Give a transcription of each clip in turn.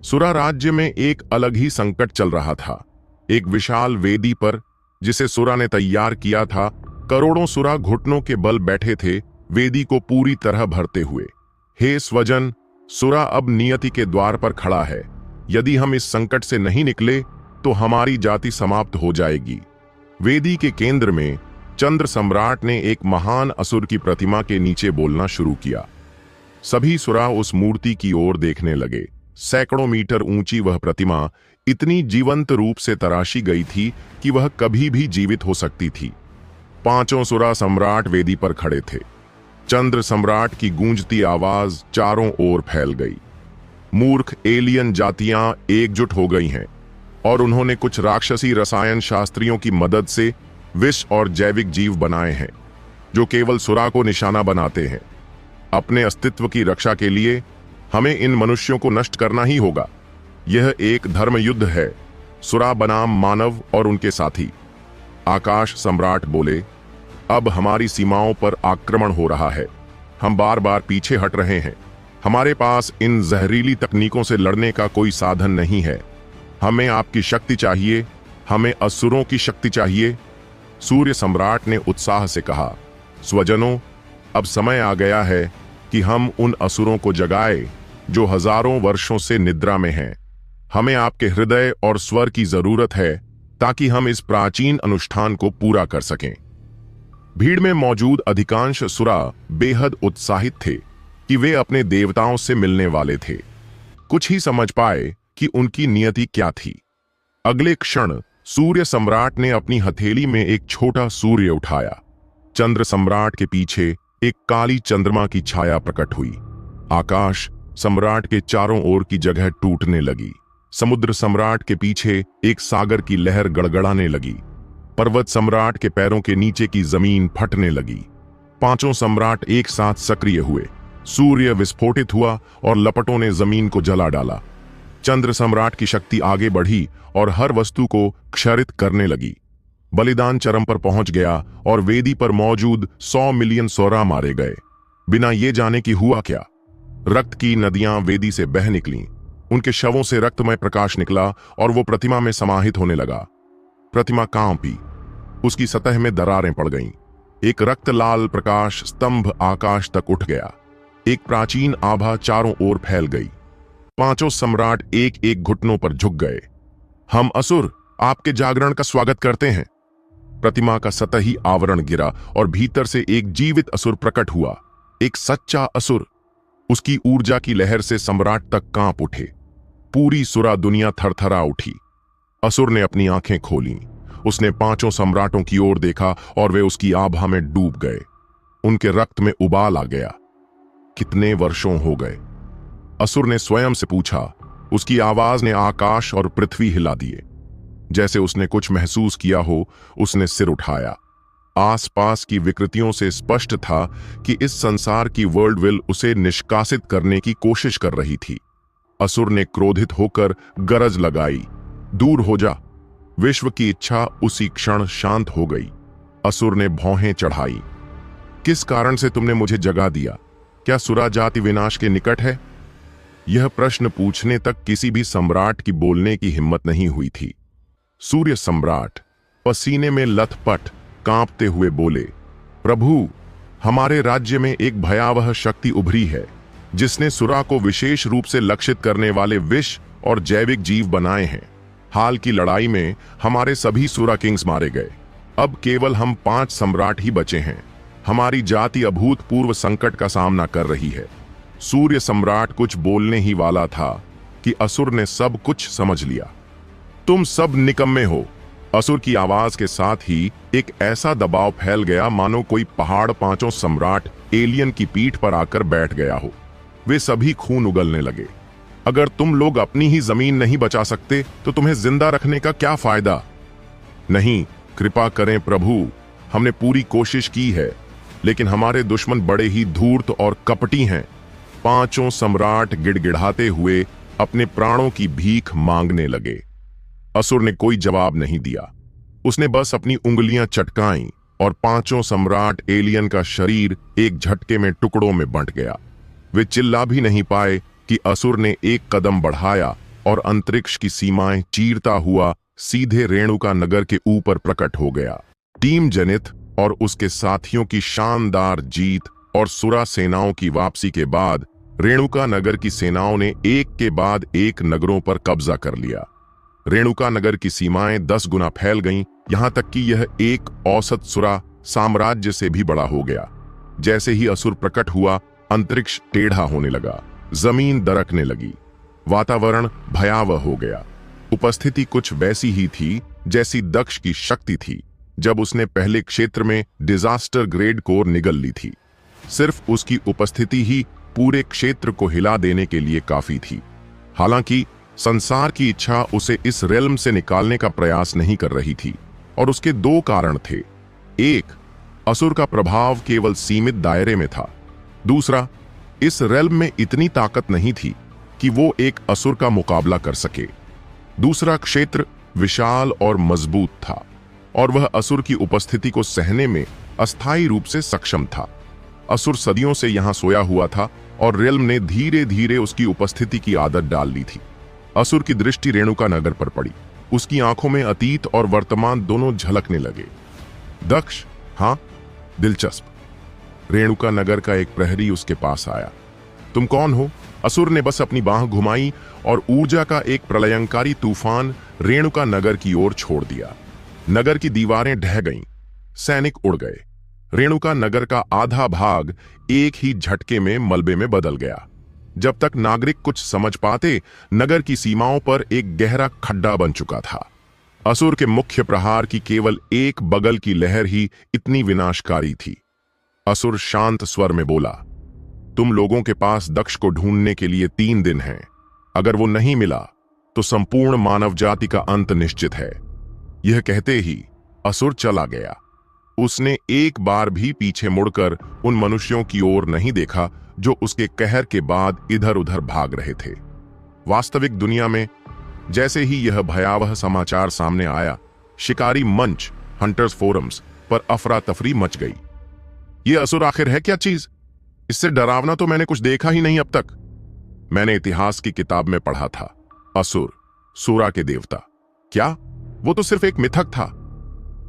सुरा राज्य में एक अलग ही संकट चल रहा था। एक विशाल वेदी पर, जिसे सुरा ने तैयार किया था, करोड़ों सुरा घुटनों के बल बैठे थे, वेदी को पूरी तरह भरते हुए। हे स्वजन, सुरा अब नियति के द्वार पर खड़ा है। यदि हम इस संकट से नहीं निकले तो हमारी जाति समाप्त हो जाएगी। वेदी के केंद्र में चंद्र सम्राट ने एक महान असुर की प्रतिमा के नीचे बोलना शुरू किया। सभी सुरा उस मूर्ति की ओर देखने लगे। सैकड़ों मीटर ऊंची वह प्रतिमा इतनी जीवंत रूप से तराशी गई थी कि वह कभी भी जीवित हो सकती थी। पांचों सुरा सम्राट वेदी पर खड़े थे। चंद्र सम्राट की गूंजती आवाज चारों ओर फैल गई। मूर्ख एलियन जातियां एकजुट हो गई हैं और उन्होंने कुछ राक्षसी रसायन शास्त्रियों की मदद से विष और जैविक जीव बनाए हैं जो केवल सुरा को निशाना बनाते हैं। अपने अस्तित्व की रक्षा के लिए हमें इन मनुष्यों को नष्ट करना ही होगा। यह एक धर्म युद्ध है, सुरा बनाम मानव और उनके साथी। आकाश सम्राट बोले, अब हमारी सीमाओं पर आक्रमण हो रहा है। हम बार बार पीछे हट रहे हैं। हमारे पास इन जहरीली तकनीकों से लड़ने का कोई साधन नहीं है। हमें आपकी शक्ति चाहिए, हमें असुरों की शक्ति चाहिए। सूर्य सम्राट ने उत्साह से कहा, स्वजनों, अब समय आ गया है कि हम उन असुरों को जगाएं जो हजारों वर्षों से निद्रा में हैं। हमें आपके हृदय और स्वर की जरूरत है ताकि हम इस प्राचीन अनुष्ठान को पूरा कर सकें। भीड़ में मौजूद अधिकांश सुरा बेहद उत्साहित थे कि वे अपने देवताओं से मिलने वाले थे। कुछ ही समझ पाए कि उनकी नियति क्या थी। अगले क्षण सूर्य सम्राट ने अपनी हथेली में एक छोटा सूर्य उठाया। चंद्र सम्राट के पीछे एक काली चंद्रमा की छाया प्रकट हुई। आकाश सम्राट के चारों ओर की जगह टूटने लगी। समुद्र सम्राट के पीछे एक सागर की लहर गड़गड़ाने लगी। पर्वत सम्राट के पैरों के नीचे की जमीन फटने लगी। पांचों सम्राट एक साथ सक्रिय हुए। सूर्य विस्फोटित हुआ और लपटों ने जमीन को जला डाला। चंद्र सम्राट की शक्ति आगे बढ़ी और हर वस्तु को क्षरित करने लगी। बलिदान चरम पर पहुंच गया और वेदी पर मौजूद 100 मिलियन सोरा मारे गए, बिना ये जाने कि हुआ क्या। रक्त की नदियां वेदी से बह निकलीं। उनके शवों से रक्तमय प्रकाश निकला और वो प्रतिमा में समाहित होने लगा। प्रतिमा कांपी, उसकी सतह में दरारें पड़ गईं। एक रक्त लाल प्रकाश स्तंभ आकाश तक उठ गया। एक प्राचीन आभा चारों ओर फैल गई। पांचों सम्राट एक एक घुटनों पर झुक गए। हम असुर आपके जागरण का स्वागत करते हैं। प्रतिमा का सतही आवरण गिरा और भीतर से एक जीवित असुर प्रकट हुआ, एक सच्चा असुर। उसकी ऊर्जा की लहर से सम्राट तक कांप उठे। पूरी सुरा दुनिया थरथरा उठी। असुर ने अपनी आंखें खोलीं। उसने पांचों सम्राटों की ओर देखा और वे उसकी आभा में डूब गए। उनके रक्त में उबाल आ गया। कितने वर्षों हो गए? असुर ने स्वयं से पूछा। उसकी आवाज ने आकाश और पृथ्वी हिला दिए। जैसे उसने कुछ महसूस किया हो, उसने सिर उठाया। आसपास की विकृतियों से स्पष्ट था कि इस संसार की वर्ल्ड विल उसे निष्कासित करने की कोशिश कर रही थी। असुर ने क्रोधित होकर गरज लगाई, दूर हो जा। विश्व की इच्छा उसी क्षण शांत हो गई। असुर ने भौहें चढ़ाई। किस कारण से तुमने मुझे जगा दिया? क्या सुरा जाति विनाश के निकट है? यह प्रश्न पूछने तक किसी भी सम्राट की बोलने की हिम्मत नहीं हुई थी। सूर्य सम्राट पसीने में लथपथ कांपते हुए बोले, प्रभु, हमारे राज्य में एक भयावह शक्ति उभरी है जिसने सुरा को विशेष रूप से लक्षित करने वाले विष और जैविक जीव बनाए हैं। हाल की लड़ाई में हमारे सभी सुरा किंग्स मारे गए। अब केवल हम 5 सम्राट ही बचे हैं। हमारी जाति अभूतपूर्व संकट का सामना कर रही है। सूर्य सम्राट कुछ बोलने ही वाला था कि असुर ने सब कुछ समझ लिया। तुम सब निकम्मे हो। असुर की आवाज के साथ ही एक ऐसा दबाव फैल गया मानो कोई पहाड़ पांचों सम्राट एलियन की पीठ पर आकर बैठ गया हो। वे सभी खून उगलने लगे। अगर तुम लोग अपनी ही जमीन नहीं बचा सकते तो तुम्हें जिंदा रखने का क्या फायदा? नहीं, कृपा करें प्रभु, हमने पूरी कोशिश की है, लेकिन हमारे दुश्मन बड़े ही धूर्त और कपटी हैं। पांचों सम्राट गिड़गिड़ाते हुए अपने प्राणों की भीख मांगने लगे। असुर ने कोई जवाब नहीं दिया। उसने बस अपनी उंगलियां चटकाईं और पांचों सम्राट एलियन का शरीर एक झटके में टुकड़ों में बंट गया। वे चिल्ला भी नहीं पाए कि असुर ने एक कदम बढ़ाया और अंतरिक्ष की सीमाएं चीरता हुआ सीधे रेणुका नगर के ऊपर प्रकट हो गया। टीम जेनिथ और उसके साथियों की शानदार जीत और सुरा सेनाओं की वापसी के बाद रेणुका नगर की सेनाओं ने एक के बाद एक नगरों पर कब्जा कर लिया। रेणुका नगर की सीमाएं 10 गुना फैल गईं, यहां तक कि यह एक औसत सुरा साम्राज्य से भी बड़ा हो गया। जैसे ही असुर प्रकट हुआ, अंतरिक्ष टेढ़ा होने लगा, जमीन दरकने लगी, वातावरण भयावह हो गया। उपस्थिति कुछ वैसी ही थी जैसी दक्ष की शक्ति थी जब उसने पहले क्षेत्र में डिजास्टर ग्रेड कोर निगल ली थी। सिर्फ उसकी उपस्थिति ही पूरे क्षेत्र को हिला देने के लिए काफी थी। हालांकि संसार की इच्छा उसे इस रेल्म से निकालने का प्रयास नहीं कर रही थी, और उसके 2 कारण थे। एक, असुर का प्रभाव केवल सीमित दायरे में था। दूसरा, इस रेल्म में इतनी ताकत नहीं थी कि वो एक असुर का मुकाबला कर सके। दूसरा क्षेत्र विशाल और मजबूत था, और वह असुर की उपस्थिति को सहने में अस्थायी रूप से सक्षम था। असुर सदियों से यहां सोया हुआ था, और रेल्म ने धीरे धीरे उसकी उपस्थिति की आदत डाल ली थी। असुर की दृष्टि रेणुका नगर पर पड़ी। उसकी आंखों में अतीत और वर्तमान दोनों झलकने लगे। दक्ष, हां, दिलचस्प। रेणुका नगर का एक प्रहरी उसके पास आया। तुम कौन हो? असुर ने बस अपनी बाह घुमाई और ऊर्जा का एक प्रलयंकारी तूफान रेणुका नगर की ओर छोड़ दिया। नगर की दीवारें ढह गईं, सैनिक उड़ गए। रेणुका नगर का आधा भाग एक ही झटके में मलबे में बदल गया। जब तक नागरिक कुछ समझ पाते, नगर की सीमाओं पर एक गहरा खड्डा बन चुका था। असुर के मुख्य प्रहार की केवल एक बगल की लहर ही इतनी विनाशकारी थी। असुर शांत स्वर में बोला, तुम लोगों के पास दक्ष को ढूंढने के लिए 3 दिन हैं। अगर वो नहीं मिला तो संपूर्ण मानव जाति का अंत निश्चित है। यह कहते ही असुर चला गया। उसने एक बार भी पीछे मुड़कर उन मनुष्यों की ओर नहीं देखा जो उसके कहर के बाद इधर उधर भाग रहे थे। वास्तविक दुनिया में जैसे ही यह भयावह समाचार सामने आया, शिकारी मंच, हंटर्स फोरम्स पर अफरा तफरी मच गई। यह असुर आखिर है क्या चीज? इससे डरावना तो मैंने कुछ देखा ही नहीं अब तक। मैंने इतिहास की किताब में पढ़ा था, असुर सूरा के देवता। क्या वो तो सिर्फ एक मिथक था?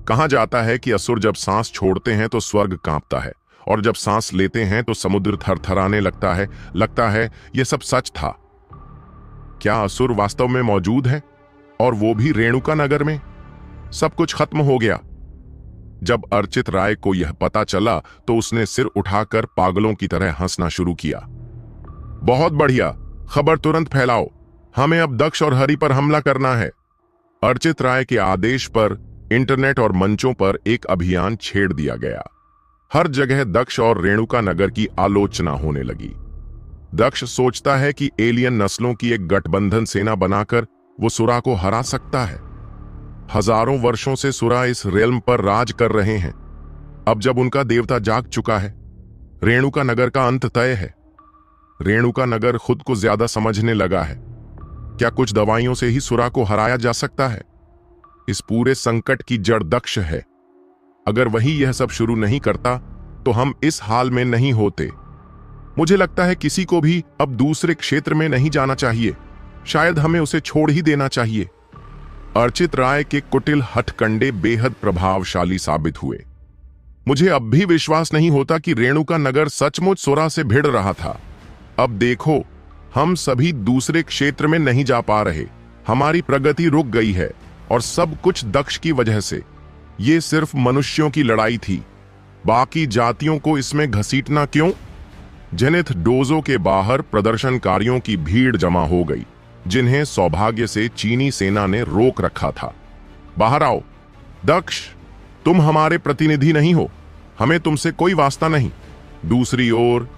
कहा जाता है कि असुर जब सांस छोड़ते हैं तो स्वर्ग कांपता है, और जब सांस लेते हैं तो समुद्र थरथराने लगता है यह सब सच था। क्या असुर वास्तव में मौजूद है, और वो भी रेणुका नगर में? सब कुछ खत्म हो गया। जब अर्चित राय को यह पता चला तो उसने सिर उठाकर पागलों की तरह हंसना शुरू किया। बहुत बढ़िया, खबर तुरंत फैलाओ। हमें अब दक्ष और हरि पर हमला करना है। अर्चित राय के आदेश पर इंटरनेट और मंचों पर एक अभियान छेड़ दिया गया। हर जगह दक्ष और रेणुका नगर की आलोचना होने लगी। दक्ष सोचता है कि एलियन नस्लों की एक गठबंधन सेना बनाकर वो सुरा को हरा सकता है। हजारों वर्षों से सुरा इस रेल्म पर राज कर रहे हैं। अब जब उनका देवता जाग चुका है, रेणुका नगर का अंत तय है। रेणुका नगर खुद को ज्यादा समझने लगा है। क्या कुछ दवाइयों से ही सुरा को हराया जा सकता है? इस पूरे संकट की जड़ दक्ष है। अगर वही यह सब शुरू नहीं करता तो हम इस हाल में नहीं होते। मुझे लगता है किसी को भी अब दूसरे क्षेत्र में नहीं जाना चाहिए। शायद हमें उसे छोड़ ही देना चाहिए। अर्चित राय के कुटिल हथकंडे बेहद प्रभावशाली साबित हुए। मुझे अब भी विश्वास नहीं होता कि रेणुका नगर सचमुच सुरा से भिड़ रहा था। अब देखो, हम सभी दूसरे क्षेत्र में नहीं जा पा रहे। हमारी प्रगति रुक गई है, और सब कुछ दक्ष की वजह से। ये सिर्फ मनुष्यों की लड़ाई थी, बाकी जातियों को इसमें घसीटना क्यों? जेनिथ डोजो के बाहर प्रदर्शनकारियों की भीड़ जमा हो गई, जिन्हें सौभाग्य से चीनी सेना ने रोक रखा था। बाहर आओ। दक्ष, तुम हमारे प्रतिनिधि नहीं हो। हमें तुमसे कोई वास्ता नहीं। दूसरी ओर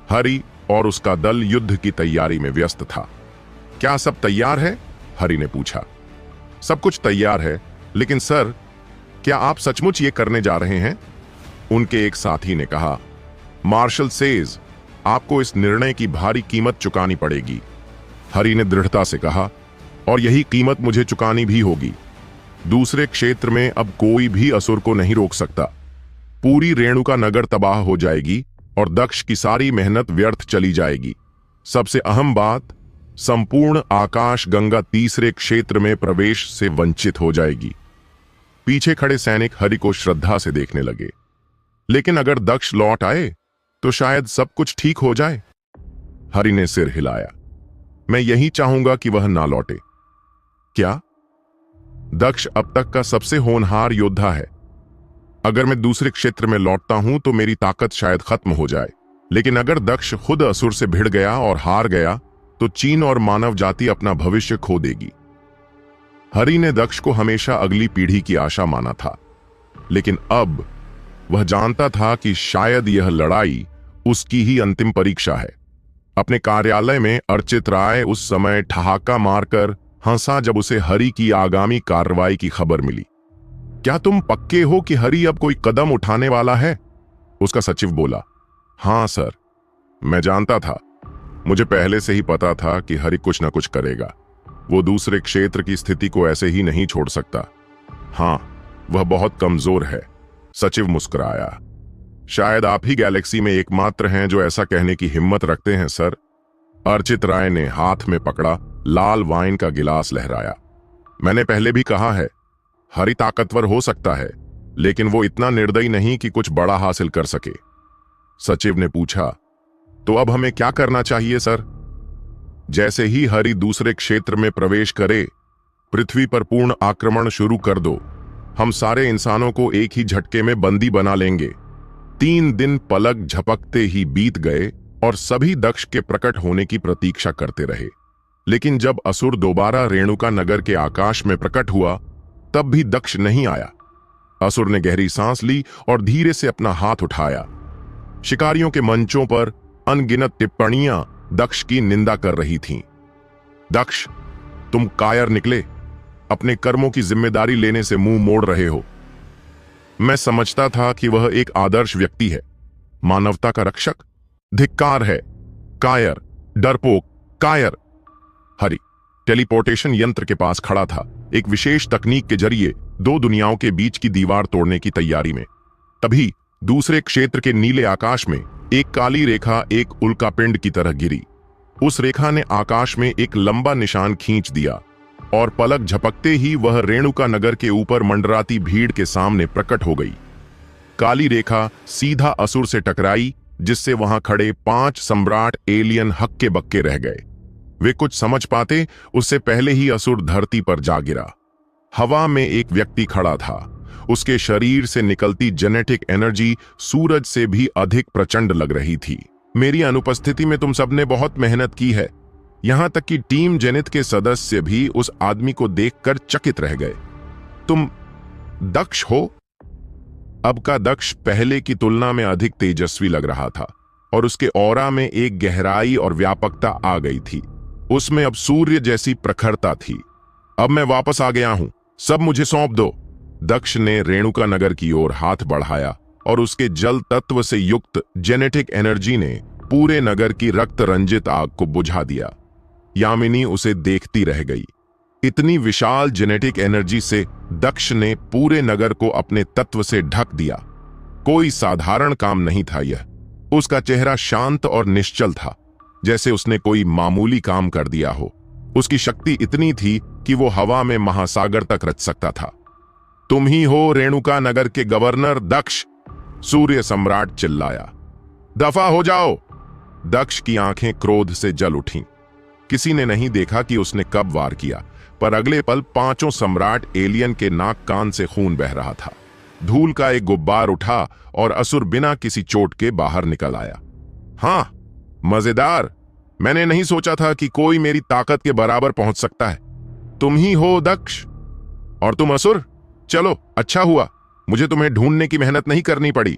हरि और उसका दल युद्ध की तैयारी में व्यस्त था। क्या सब तैयार है? हरि ने पूछा। सब कुछ तैयार है, लेकिन सर, क्या आप सचमुच ये करने जा रहे हैं? उनके एक साथी ने कहा। मार्शल सेज, आपको इस निर्णय की भारी कीमत चुकानी पड़ेगी। हरि ने दृढ़ता से कहा, और यही कीमत मुझे चुकानी भी होगी। दूसरे क्षेत्र में अब कोई भी असुर को नहीं रोक सकता। पूरी रेणुका नगर तबाह हो जाएगी और दक्ष की सारी मेहनत व्यर्थ चली जाएगी। सबसे अहम बात, संपूर्ण आकाश गंगा तीसरे क्षेत्र में प्रवेश से वंचित हो जाएगी। पीछे खड़े सैनिक हरि को श्रद्धा से देखने लगे। लेकिन अगर दक्ष लौट आए तो शायद सब कुछ ठीक हो जाए। हरि ने सिर हिलाया। मैं यही चाहूंगा कि वह ना लौटे। क्या? दक्ष अब तक का सबसे होनहार योद्धा है। अगर मैं दूसरे क्षेत्र में लौटता हूं तो मेरी ताकत शायद खत्म हो जाए। लेकिन अगर दक्ष खुद असुर से भिड़ गया और हार गया तो चीन और मानव जाति अपना भविष्य खो देगी। हरि ने दक्ष को हमेशा अगली पीढ़ी की आशा माना था, लेकिन अब वह जानता था कि शायद यह लड़ाई उसकी ही अंतिम परीक्षा है। अपने कार्यालय में अर्चित राय उस समय ठहाका मारकर हंसा जब उसे हरि की आगामी कार्रवाई की खबर मिली। क्या तुम पक्के हो कि हरि अब कोई कदम उठाने वाला है? उसका सचिव बोला। हां सर, मैं जानता था। मुझे पहले से ही पता था कि हरि कुछ ना कुछ करेगा। वो दूसरे क्षेत्र की स्थिति को ऐसे ही नहीं छोड़ सकता। हां, वह बहुत कमजोर है। सचिव मुस्कुराया। शायद आप ही गैलेक्सी में एकमात्र हैं जो ऐसा कहने की हिम्मत रखते हैं सर। अर्चित राय ने हाथ में पकड़ा लाल वाइन का गिलास लहराया। मैंने पहले भी कहा है, हरि ताकतवर हो सकता है, लेकिन वो इतना निर्दयी नहीं कि कुछ बड़ा हासिल कर सके। सचिव ने पूछा, तो अब हमें क्या करना चाहिए सर? जैसे ही हरि दूसरे क्षेत्र में प्रवेश करे, पृथ्वी पर पूर्ण आक्रमण शुरू कर दो। हम सारे इंसानों को एक ही झटके में बंदी बना लेंगे। 3 दिन पलक झपकते ही बीत गए और सभी दक्ष के प्रकट होने की प्रतीक्षा करते रहे। लेकिन जब असुर दोबारा रेणुका नगर के आकाश में प्रकट हुआ, तब भी दक्ष नहीं आया। असुर ने गहरी सांस ली और धीरे से अपना हाथ उठाया। शिकारियों के मंचों पर अनगिनत टिप्पणियां दक्ष की निंदा कर रही थीं। दक्ष, तुम कायर निकले। अपने कर्मों की जिम्मेदारी लेने से मुंह मोड़ रहे हो। मैं समझता था कि वह एक आदर्श व्यक्ति है, मानवता का रक्षक। धिक्कार है। कायर, डरपोक, कायर। हरि टेलीपोर्टेशन यंत्र के पास खड़ा था, एक विशेष तकनीक के जरिए 2 दुनियाओं के बीच की दीवार तोड़ने की तैयारी में। तभी दूसरे क्षेत्र के नीले आकाश में एक काली रेखा एक उल्कापिंड की तरह गिरी। उस रेखा ने आकाश में एक लंबा निशान खींच दिया और पलक झपकते ही वह रेणुका नगर के ऊपर मंडराती भीड़ के सामने प्रकट हो गई। काली रेखा सीधा असुर से टकराई, जिससे वहां खड़े 5 सम्राट एलियन हक्के बक्के रह गए। वे कुछ समझ पाते उससे पहले ही असुर धरती पर जा गिरा। हवा में एक व्यक्ति खड़ा था। उसके शरीर से निकलती जेनेटिक एनर्जी सूरज से भी अधिक प्रचंड लग रही थी। मेरी अनुपस्थिति में तुम सबने बहुत मेहनत की है। यहां तक कि टीम जेनिथ के सदस्य भी उस आदमी को देखकर चकित रह गए। तुम दक्ष हो? अब का दक्ष पहले की तुलना में अधिक तेजस्वी लग रहा था और उसके ऑरा में एक गहराई और व्यापकता आ गई थी। उसमें अब सूर्य जैसी प्रखरता थी। अब मैं वापस आ गया हूं, सब मुझे सौंप दो। दक्ष ने रेणुका नगर की ओर हाथ बढ़ाया और उसके जल तत्व से युक्त जेनेटिक एनर्जी ने पूरे नगर की रक्त रंजित आग को बुझा दिया। यामिनी उसे देखती रह गई। इतनी विशाल जेनेटिक एनर्जी से दक्ष ने पूरे नगर को अपने तत्व से ढक दिया। कोई साधारण काम नहीं था यह। उसका चेहरा शांत और निश्चल था, जैसे उसने कोई मामूली काम कर दिया हो। उसकी शक्ति इतनी थी कि वो हवा में महासागर तक रच सकता था। तुम ही हो रेणुका नगर के गवर्नर दक्ष, सूर्य सम्राट चिल्लाया। दफा हो जाओ। दक्ष की आंखें क्रोध से जल उठीं। किसी ने नहीं देखा कि उसने कब वार किया, पर अगले पल 5 सम्राट एलियन के नाक कान से खून बह रहा था। धूल का एक गुब्बार उठा और असुर बिना किसी चोट के बाहर निकल आया। हां, मजेदार। मैंने नहीं सोचा था कि कोई मेरी ताकत के बराबर पहुंच सकता है। तुम ही हो दक्ष और तुम असुर। चलो, अच्छा हुआ मुझे तुम्हें ढूंढने की मेहनत नहीं करनी पड़ी।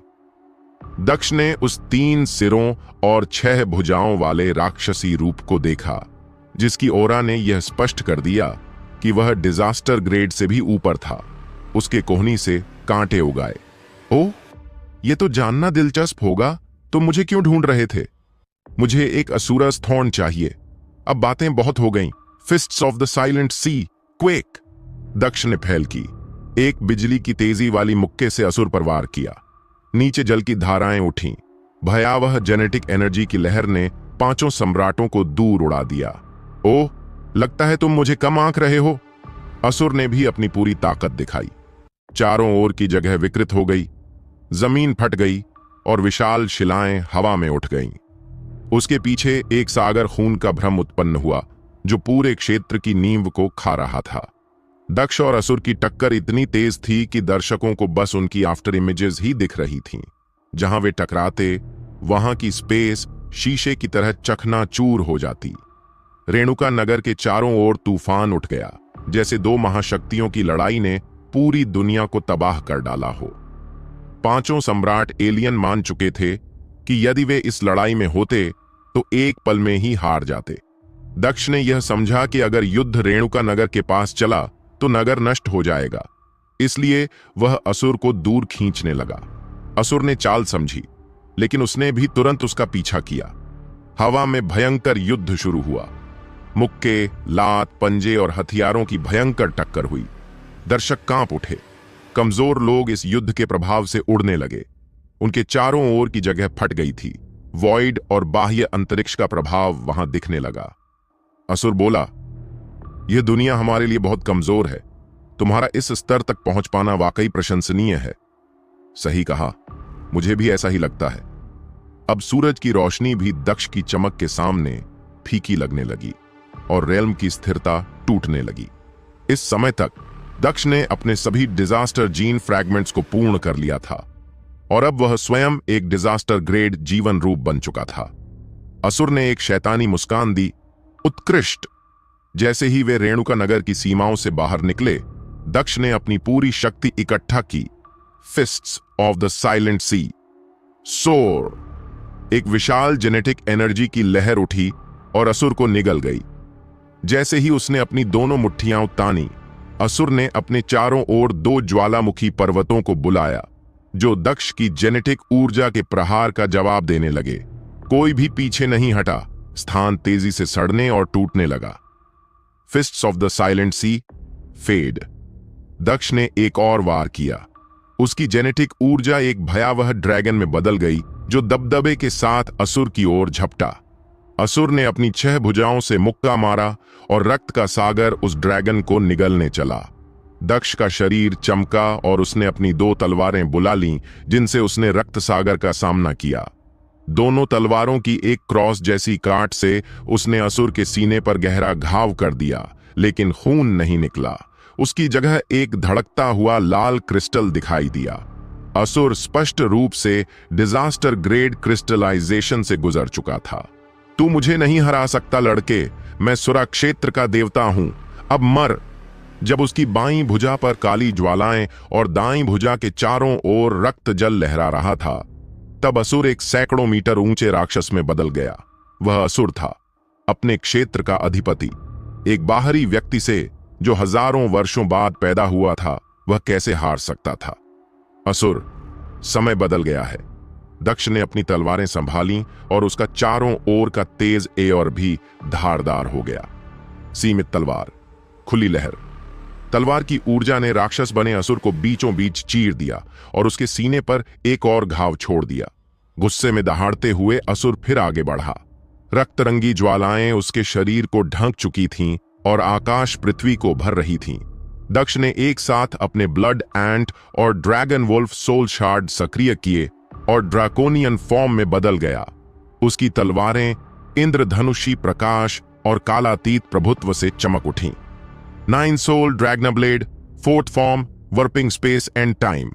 दक्ष ने उस 3 सिरों और 6 भुजाओं वाले राक्षसी रूप को देखा, जिसकी ओरा ने यह स्पष्ट कर दिया कि वह डिजास्टर ग्रेड से भी ऊपर था। उसके कोहनी से कांटे उगाए। ओह, यह तो जानना दिलचस्प होगा तुम मुझे क्यों ढूंढ रहे थे। मुझे एक असुरस थॉर्न चाहिए। अब बातें बहुत हो गईं। Fists of the silent sea, quake. Daksh ने पहल की। एक बिजली की तेजी वाली मुक्के से असुर पर वार किया। नीचे जल की धाराएं उठीं। भयावह जेनेटिक एनर्जी की लहर ने 5 सम्राटों को दूर उड़ा दिया। ओह, लगता है तुम मुझे कम आंक रहे हो। असुर ने भी अपनी पूरी ताकत दिखाई। चारों ओर की जगह विकृत हो गई, जमीन फट गई और विशाल शिलाएं हवा में उठ गईं। उसके पीछे एक सागर खून का भ्रम उत्पन्न हुआ जो पूरे क्षेत्र की नींव को खा रहा था। दक्ष और असुर की टक्कर इतनी तेज थी कि दर्शकों को बस उनकी आफ्टर इमेजेस ही दिख रही थीं। जहां वे टकराते, वहां की स्पेस शीशे की तरह चकनाचूर हो जाती। रेणुका नगर के चारों ओर तूफान उठ गया, जैसे दो महाशक्तियों की लड़ाई ने पूरी दुनिया को तबाह कर डाला हो। पांचों सम्राट एलियन मान चुके थे कि यदि वे इस लड़ाई में होते तो एक पल में ही हार जाते। दक्ष ने यह समझा कि अगर युद्ध रेणुका नगर के पास चला तो नगर नष्ट हो जाएगा, इसलिए वह असुर को दूर खींचने लगा। असुर ने चाल समझी, लेकिन उसने भी तुरंत उसका पीछा किया। हवा में भयंकर युद्ध शुरू हुआ। मुक्के, लात, पंजे और हथियारों की भयंकर टक्कर हुई। दर्शक कांप उठे। कमजोर लोग इस युद्ध के प्रभाव से उड़ने लगे। उनके चारों ओर की जगह फट गई थी। वॉइड और बाह्य अंतरिक्ष का प्रभाव वहां दिखने लगा। असुर बोला, यह दुनिया हमारे लिए बहुत कमजोर है। तुम्हारा इस स्तर तक पहुंच पाना वाकई प्रशंसनीय है। सही कहा, मुझे भी ऐसा ही लगता है। अब सूरज की रोशनी भी दक्ष की चमक के सामने फीकी लगने लगी और रेल्म की स्थिरता टूटने लगी। इस समय तक दक्ष ने अपने सभी डिजास्टर जीन फ्रैगमेंट्स को पूर्ण कर लिया था और अब वह स्वयं एक डिजास्टर ग्रेड जीवन रूप बन चुका था। असुर ने एक शैतानी मुस्कान दी। उत्कृष्ट। जैसे ही वे रेणुका नगर की सीमाओं से बाहर निकले, दक्ष ने अपनी पूरी शक्ति इकट्ठा की। फिस्ट्स ऑफ द साइलेंट सी। सोर। एक विशाल जेनेटिक एनर्जी की लहर उठी और असुर को निगल गई। जैसे ही उसने अपनी दोनों मुट्ठियां तानी, असुर ने अपने चारों ओर दो ज्वालामुखी पर्वतों को बुलाया जो दक्ष की जेनेटिक ऊर्जा के प्रहार का जवाब देने लगे। कोई भी पीछे नहीं हटा। स्थान तेजी से सड़ने और टूटने लगा। Fists of the silent sea fade. Daksh ने एक और वार किया। उसकी जेनेटिक ऊर्जा एक भयावह ड्रैगन में बदल गई जो दबदबे के साथ असुर की ओर झपटा। असुर ने अपनी 6 भुजाओं से मुक्का मारा और रक्त का सागर उस ड्रैगन को निगलने चला। दक्ष का शरीर चमका और उसने अपनी 2 तलवारें बुला लीं जिनसे उसने रक्त सागर का सामना किया। दोनों तलवारों की एक क्रॉस जैसी काट से उसने असुर के सीने पर गहरा घाव कर दिया, लेकिन खून नहीं निकला। उसकी जगह एक धड़कता हुआ लाल क्रिस्टल दिखाई दिया। असुर स्पष्ट रूप से डिजास्टर ग्रेड क्रिस्टलाइजेशन से गुजर चुका था। तू मुझे नहीं हरा सकता लड़के, मैं सुरा क्षेत्र का देवता हूं, अब मर। जब उसकी बाईं भुजा पर काली ज्वालाएं और दाईं भुजा के चारों ओर रक्त जल लहरा रहा था, तब असुर एक सैकड़ों मीटर ऊंचे राक्षस में बदल गया। वह असुर था, अपने क्षेत्र का अधिपति। एक बाहरी व्यक्ति से जो हजारों वर्षों बाद पैदा हुआ था, वह कैसे हार सकता था? असुर, समय बदल गया है। दक्ष ने अपनी तलवारें संभाली और उसका चारों ओर का तेज एयर भी धारदार हो गया। सीमित तलवार, खुली लहर। तलवार की ऊर्जा ने राक्षस बने असुर को बीचों बीच चीर दिया और उसके सीने पर एक और घाव छोड़ दिया। गुस्से में दहाड़ते हुए असुर फिर आगे बढ़ा। रक्तरंगी ज्वालाएं उसके शरीर को ढक चुकी थीं और आकाश पृथ्वी को भर रही थीं। दक्ष ने एक साथ अपने ब्लड एंट और ड्रैगन वुल्फ सोल शार्ड सक्रिय किए और ड्रैकोनियन फॉर्म में बदल गया। उसकी तलवारें इंद्रधनुषी प्रकाश और कालातीत प्रभुत्व से चमक उठीं। 9 soul dragonblade, 4th form, warping space and time.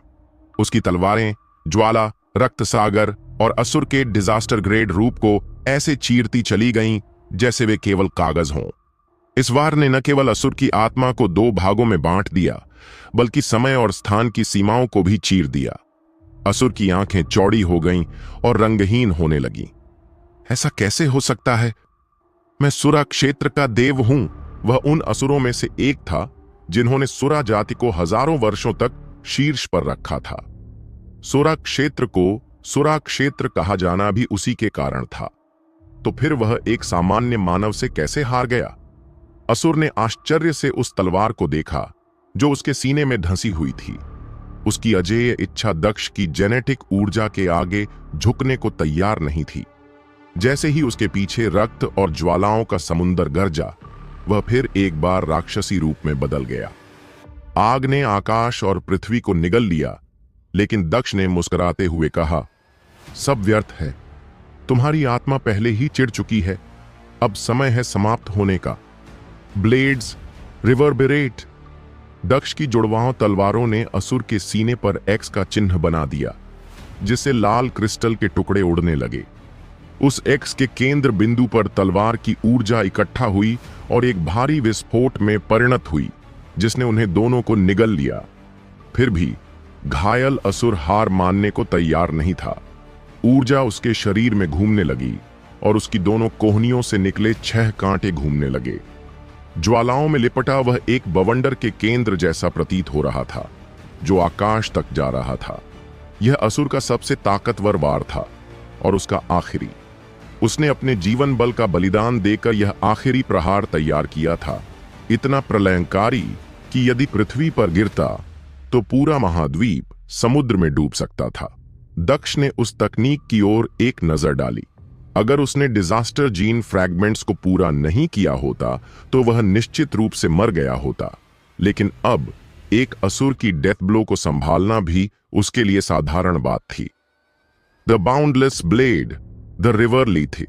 उसकी तलवारें ज्वाला, रक्त सागर और असुर के डिजास्टर ग्रेड रूप को ऐसे चीरती चली गईं जैसे वे केवल कागज हों। इस वार ने न केवल असुर की आत्मा को 2 भागों में बांट दिया, बल्कि समय और स्थान की सीमाओं को भी चीर दिया। असुर की आंखें चौड़ी हो गईं और रंगहीन होने लगीं। ऐसा कैसे हो सकता है? मैं सुरा क्षेत्र का देव हूं। वह उन असुरों में से एक था जिन्होंने सुरा जाति को हजारों वर्षों तक शीर्ष पर रखा था। सुरा क्षेत्र को सुरा क्षेत्र कहा जाना भी उसी के कारण था। तो फिर वह एक सामान्य मानव से कैसे हार गया? असुर ने आश्चर्य से उस तलवार को देखा जो उसके सीने में धंसी हुई थी। उसकी अजेय इच्छा दक्ष की जेनेटिक ऊर्जा के आगे झुकने को तैयार नहीं थी। जैसे ही उसके पीछे रक्त और ज्वालाओं का समुंदर गरजा, वह फिर एक बार राक्षसी रूप में बदल गया। आग ने आकाश और पृथ्वी को निगल लिया, लेकिन दक्ष ने मुस्कुराते हुए कहा, सब व्यर्थ है। तुम्हारी आत्मा पहले ही चिढ़ चुकी है, अब समय है समाप्त होने का। ब्लेड्स रिवर्बरेट। दक्ष की जुड़वाओं तलवारों ने असुर के सीने पर एक्स का चिन्ह बना दिया, जिससे लाल क्रिस्टल के टुकड़े उड़ने लगे। उस एक्स के केंद्र बिंदु पर तलवार की ऊर्जा इकट्ठा हुई और एक भारी विस्फोट में परिणत हुई, जिसने उन्हें दोनों को निगल लिया। फिर भी घायल असुर हार मानने को तैयार नहीं था। ऊर्जा उसके शरीर में घूमने लगी और उसकी दोनों कोहनियों से निकले 6 कांटे घूमने लगे। ज्वालाओं में लिपटा वह एक बवंडर के केंद्र जैसा प्रतीत हो रहा था, जो आकाश तक जा रहा था। यह असुर का सबसे ताकतवर वार था और उसका आखिरी। उसने अपने जीवन बल का बलिदान देकर यह आखिरी प्रहार तैयार किया था, इतना प्रलयंकारी कि यदि पृथ्वी पर गिरता तो पूरा महाद्वीप समुद्र में डूब सकता था। दक्ष ने उस तकनीक की ओर एक नजर डाली। अगर उसने डिजास्टर जीन फ्रैगमेंट्स को पूरा नहीं किया होता तो वह निश्चित रूप से मर गया होता, लेकिन अब एक असुर की डेथ ब्लो को संभालना भी उसके लिए साधारण बात थी। The boundless blade, the river ली थी।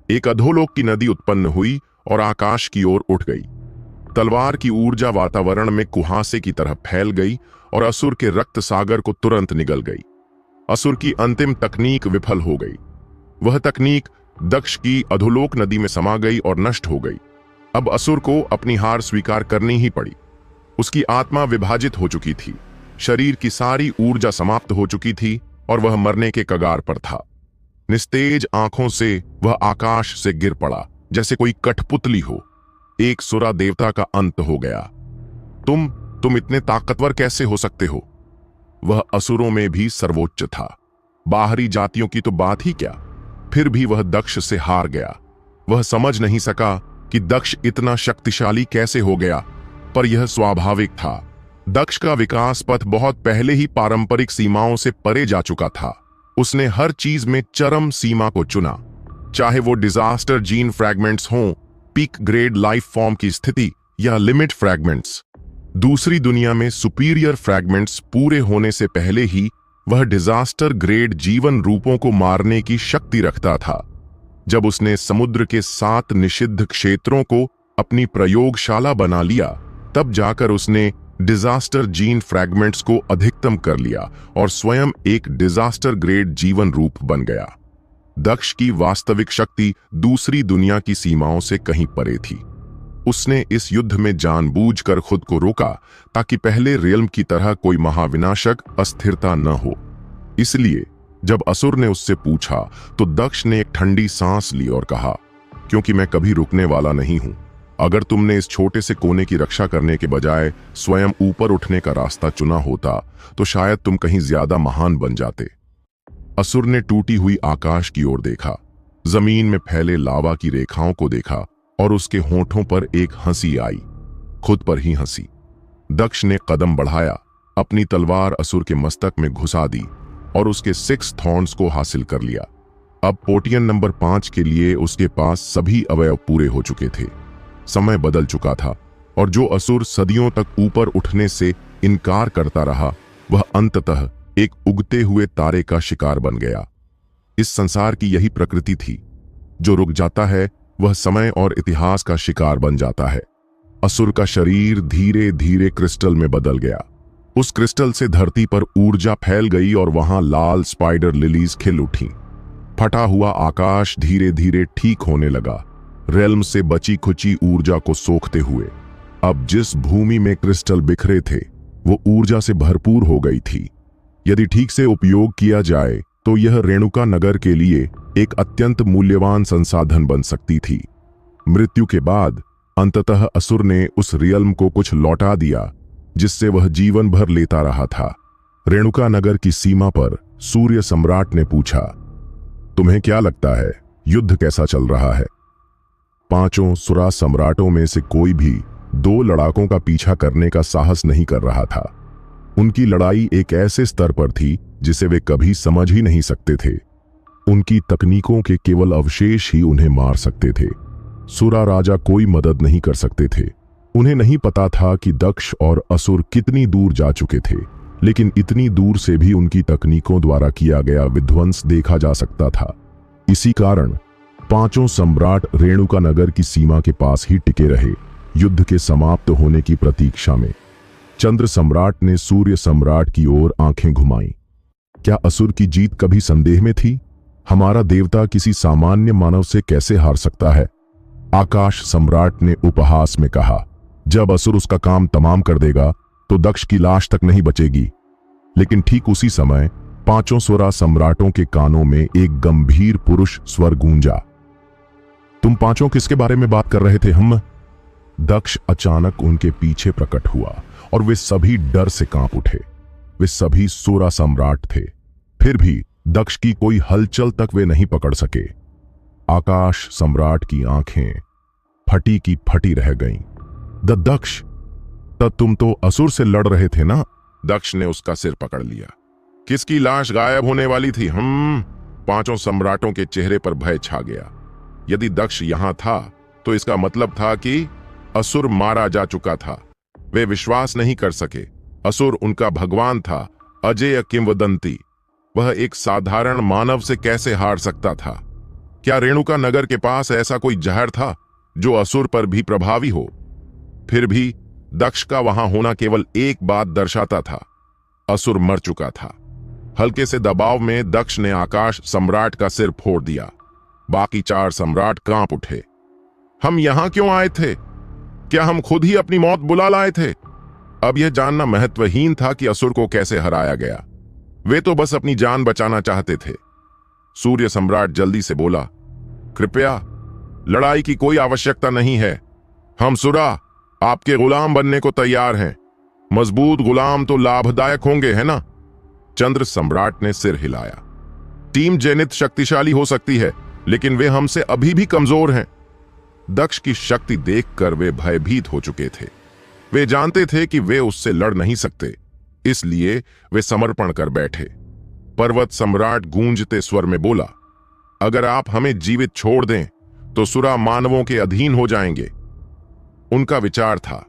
एक अधोलोक की नदी उत्पन्न हुई और आकाश की ओर उठ गई। तलवार की ऊर्जा वातावरण में कुहासे की तरह फैल गई और असुर के रक्त सागर को तुरंत निगल गई। असुर की अंतिम तकनीक विफल हो गई। वह तकनीक दक्ष की अधोलोक नदी में समा गई और नष्ट हो गई। अब असुर को अपनी हार स्वीकार करनी ही पड़ी। उसकी आत्मा विभाजित हो चुकी थी, शरीर की सारी ऊर्जा समाप्त हो चुकी थी और वह मरने के कगार पर था। निस्तेज आंखों से वह आकाश से गिर पड़ा, जैसे कोई कठपुतली हो। एक सुरा देवता का अंत हो गया। तुम इतने ताकतवर कैसे हो सकते हो? वह असुरों में भी सर्वोच्च था। बाहरी जातियों की तो बात ही क्या। फिर भी वह दक्ष से हार गया। वह समझ नहीं सका कि दक्ष इतना शक्तिशाली कैसे हो गया, पर यह स्वाभाविक था। दक्ष का विकास पथ बहुत पहले ही पारंपरिक सीमाओं से परे जा चुका था। उसने हर चीज में चरम सीमा को चुना, चाहे वो डिजास्टर जीन फ्रैगमेंट्स हों, पीक ग्रेड लाइफ फॉर्म की स्थिति या लिमिट फ्रैगमेंट्स। दूसरी दुनिया में सुपीरियर फ्रैगमेंट्स पूरे होने से पहले ही वह डिजास्टर ग्रेड जीवन रूपों को मारने की शक्ति रखता था। जब उसने समुद्र के 7 निषिद्ध क्षेत्रों को अपनी प्रयोगशाला बना लिया, तब जाकर उसने डिजास्टर जीन फ्रैगमेंट्स को अधिकतम कर लिया और स्वयं एक डिजास्टर ग्रेड जीवन रूप बन गया। दक्ष की वास्तविक शक्ति दूसरी दुनिया की सीमाओं से कहीं परे थी। उसने इस युद्ध में जानबूझकर खुद को रोका ताकि पहले रियल्म की तरह कोई महाविनाशक अस्थिरता न हो। इसलिए जब असुर ने उससे पूछा तो दक्ष ने एक ठंडी सांस ली और कहा, क्योंकि मैं कभी रुकने वाला नहीं हूं। अगर तुमने इस छोटे से कोने की रक्षा करने के बजाय स्वयं ऊपर उठने का रास्ता चुना होता तो शायद तुम कहीं ज्यादा महान बन जाते। असुर ने टूटी हुई आकाश की ओर देखा, जमीन में फैले लावा की रेखाओं को देखा और उसके होंठों पर एक हंसी आई, खुद पर ही हंसी। दक्ष ने कदम बढ़ाया, अपनी तलवार असुर के मस्तक में घुसा दी और उसके 6 थॉर्न्स को हासिल कर लिया। अब पोटियन नंबर 5 के लिए उसके पास सभी अवयव पूरे हो चुके थे। समय बदल चुका था और जो असुर सदियों तक ऊपर उठने से इनकार करता रहा, वह अंततः एक उगते हुए तारे का शिकार बन गया। इस संसार की यही प्रकृति थी। जो रुक जाता है वह समय और इतिहास का शिकार बन जाता है। असुर का शरीर धीरे धीरे क्रिस्टल में बदल गया। उस क्रिस्टल से धरती पर ऊर्जा फैल गई और वहां लाल स्पाइडर लिलीज खिल उठी। फटा हुआ आकाश धीरे धीरे ठीक होने लगा, रेल्म से बची खुची ऊर्जा को सोखते हुए। अब जिस भूमि में क्रिस्टल बिखरे थे वो ऊर्जा से भरपूर हो गई थी। यदि ठीक से उपयोग किया जाए तो यह रेणुका नगर के लिए एक अत्यंत मूल्यवान संसाधन बन सकती थी। मृत्यु के बाद अंततः असुर ने उस रियल्म को कुछ लौटा दिया जिससे वह जीवन भर लेता रहा था। रेणुका नगर की सीमा पर सूर्य सम्राट ने पूछा, तुम्हें क्या लगता है युद्ध कैसा चल रहा है? 5 सुरा सम्राटों में से कोई भी 2 लड़ाकों का पीछा करने का साहस नहीं कर रहा था। उनकी लड़ाई एक ऐसे स्तर पर थी जिसे वे कभी समझ ही नहीं सकते थे। उनकी तकनीकों के केवल अवशेष ही उन्हें मार सकते थे। सुरा राजा कोई मदद नहीं कर सकते थे। उन्हें नहीं पता था कि दक्ष और असुर कितनी दूर जा चुके थे, लेकिन इतनी दूर से भी उनकी तकनीकों द्वारा किया गया विध्वंस देखा जा सकता था। इसी कारण पांचों सम्राट रेणुका नगर की सीमा के पास ही टिके रहे, युद्ध के समाप्त होने की प्रतीक्षा में। चंद्र सम्राट ने सूर्य सम्राट की ओर आंखें घुमाईं। क्या असुर की जीत कभी संदेह में थी? हमारा देवता किसी सामान्य मानव से कैसे हार सकता है? आकाश सम्राट ने उपहास में कहा, जब असुर उसका काम तमाम कर देगा तो दक्ष की लाश तक नहीं बचेगी। लेकिन ठीक उसी समय पांचों सुरा सम्राटों के कानों में एक गंभीर पुरुष स्वर गूंजा। तुम पांचों किसके बारे में बात कर रहे थे? हम? दक्ष अचानक उनके पीछे प्रकट हुआ और वे सभी डर से कांप उठे। वे सभी सुरा सम्राट थे, फिर भी दक्ष की कोई हलचल तक वे नहीं पकड़ सके। आकाश सम्राट की आंखें फटी की फटी रह गईं। दक्ष, तब तुम तो असुर से लड़ रहे थे ना? दक्ष ने उसका सिर पकड़ लिया। किसकी लाश गायब होने वाली थी? पांचों सम्राटों के चेहरे पर भय छा गया। यदि दक्ष यहां था तो इसका मतलब था कि असुर मारा जा चुका था। वे विश्वास नहीं कर सके। असुर उनका भगवान था, अजेय किंवदंती। वह एक साधारण मानव से कैसे हार सकता था? क्या रेणुका नगर के पास ऐसा कोई जहर था जो असुर पर भी प्रभावी हो? फिर भी दक्ष का वहां होना केवल एक बात दर्शाता था, असुर मर चुका था। हल्के से दबाव में दक्ष ने आकाश सम्राट का सिर फोड़ दिया। बाकी चार सम्राट कांप उठे। हम यहां क्यों आए थे? क्या हम खुद ही अपनी मौत बुला लाए थे? अब यह जानना महत्वहीन था कि असुर को कैसे हराया गया। वे तो बस अपनी जान बचाना चाहते थे। सूर्य सम्राट जल्दी से बोला, कृपया, लड़ाई की कोई आवश्यकता नहीं है। हम सुरा आपके गुलाम बनने को तैयार हैं। मजबूत गुलाम तो लाभदायक होंगे, है ना? चंद्र सम्राट ने सिर हिलाया। टीम जेनिथ शक्तिशाली हो सकती है, लेकिन वे हमसे अभी भी कमजोर हैं। दक्ष की शक्ति देखकर वे भयभीत हो चुके थे। वे जानते थे कि वे उससे लड़ नहीं सकते, इसलिए वे समर्पण कर बैठे। पर्वत सम्राट गूंजते स्वर में बोला, अगर आप हमें जीवित छोड़ दें तो सुरा मानवों के अधीन हो जाएंगे। उनका विचार था,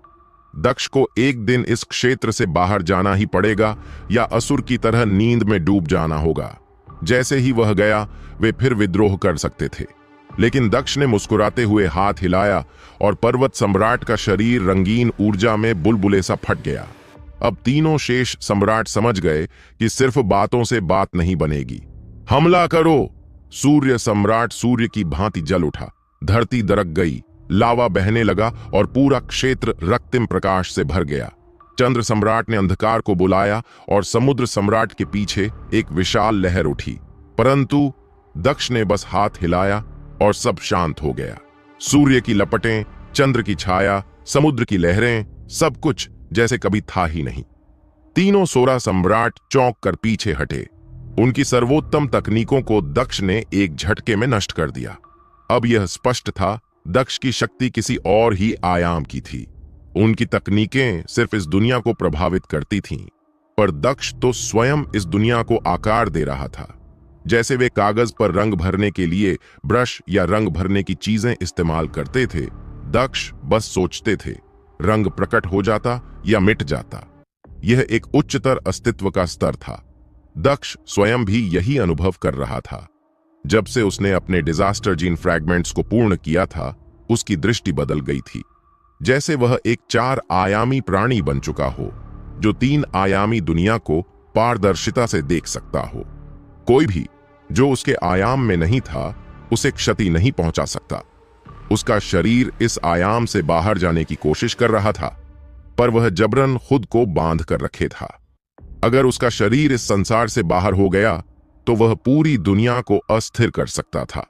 दक्ष को एक दिन इस क्षेत्र से बाहर जाना ही पड़ेगा या असुर की तरह नींद में डूब जाना होगा। जैसे ही वह गया, वे फिर विद्रोह कर सकते थे। लेकिन दक्ष ने मुस्कुराते हुए हाथ हिलाया और पर्वत सम्राट का शरीर रंगीन ऊर्जा में बुलबुले सा फट गया। अब तीनों शेष सम्राट समझ गए कि सिर्फ बातों से बात नहीं बनेगी। हमला करो! सूर्य सम्राट सूर्य की भांति जल उठा। धरती दरक गई, लावा बहने लगा और पूरा क्षेत्र रक्तिम प्रकाश से भर गया। चंद्र सम्राट ने अंधकार को बुलाया और समुद्र सम्राट के पीछे एक विशाल लहर उठी, परंतु दक्ष ने बस हाथ हिलाया और सब शांत हो गया। सूर्य की लपटें, चंद्र की छाया, समुद्र की लहरें, सब कुछ जैसे कभी था ही नहीं। तीनों सोरा सम्राट चौंक कर पीछे हटे। उनकी सर्वोत्तम तकनीकों को दक्ष ने एक झटके में नष्ट कर दिया। अब यह स्पष्ट था, दक्ष की शक्ति किसी और ही आयाम की थी। उनकी तकनीकें सिर्फ इस दुनिया को प्रभावित करती थीं, पर दक्ष तो स्वयं इस दुनिया को आकार दे रहा था। जैसे वे कागज पर रंग भरने के लिए ब्रश या रंग भरने की चीजें इस्तेमाल करते थे, दक्ष बस सोचते थे, रंग प्रकट हो जाता या मिट जाता। यह एक उच्चतर अस्तित्व का स्तर था। दक्ष स्वयं भी यही अनुभव कर रहा था। जब से उसने अपने डिजास्टर जीन फ्रैगमेंट्स को पूर्ण किया था, उसकी दृष्टि बदल गई थी। जैसे वह एक 4 आयामी प्राणी बन चुका हो, जो 3 आयामी दुनिया को पारदर्शिता से देख सकता हो। कोई भी जो उसके आयाम में नहीं था, उसे क्षति नहीं पहुंचा सकता। उसका शरीर इस आयाम से बाहर जाने की कोशिश कर रहा था, पर वह जबरन खुद को बांध कर रखे था। अगर उसका शरीर इस संसार से बाहर हो गया तो वह पूरी दुनिया को अस्थिर कर सकता था,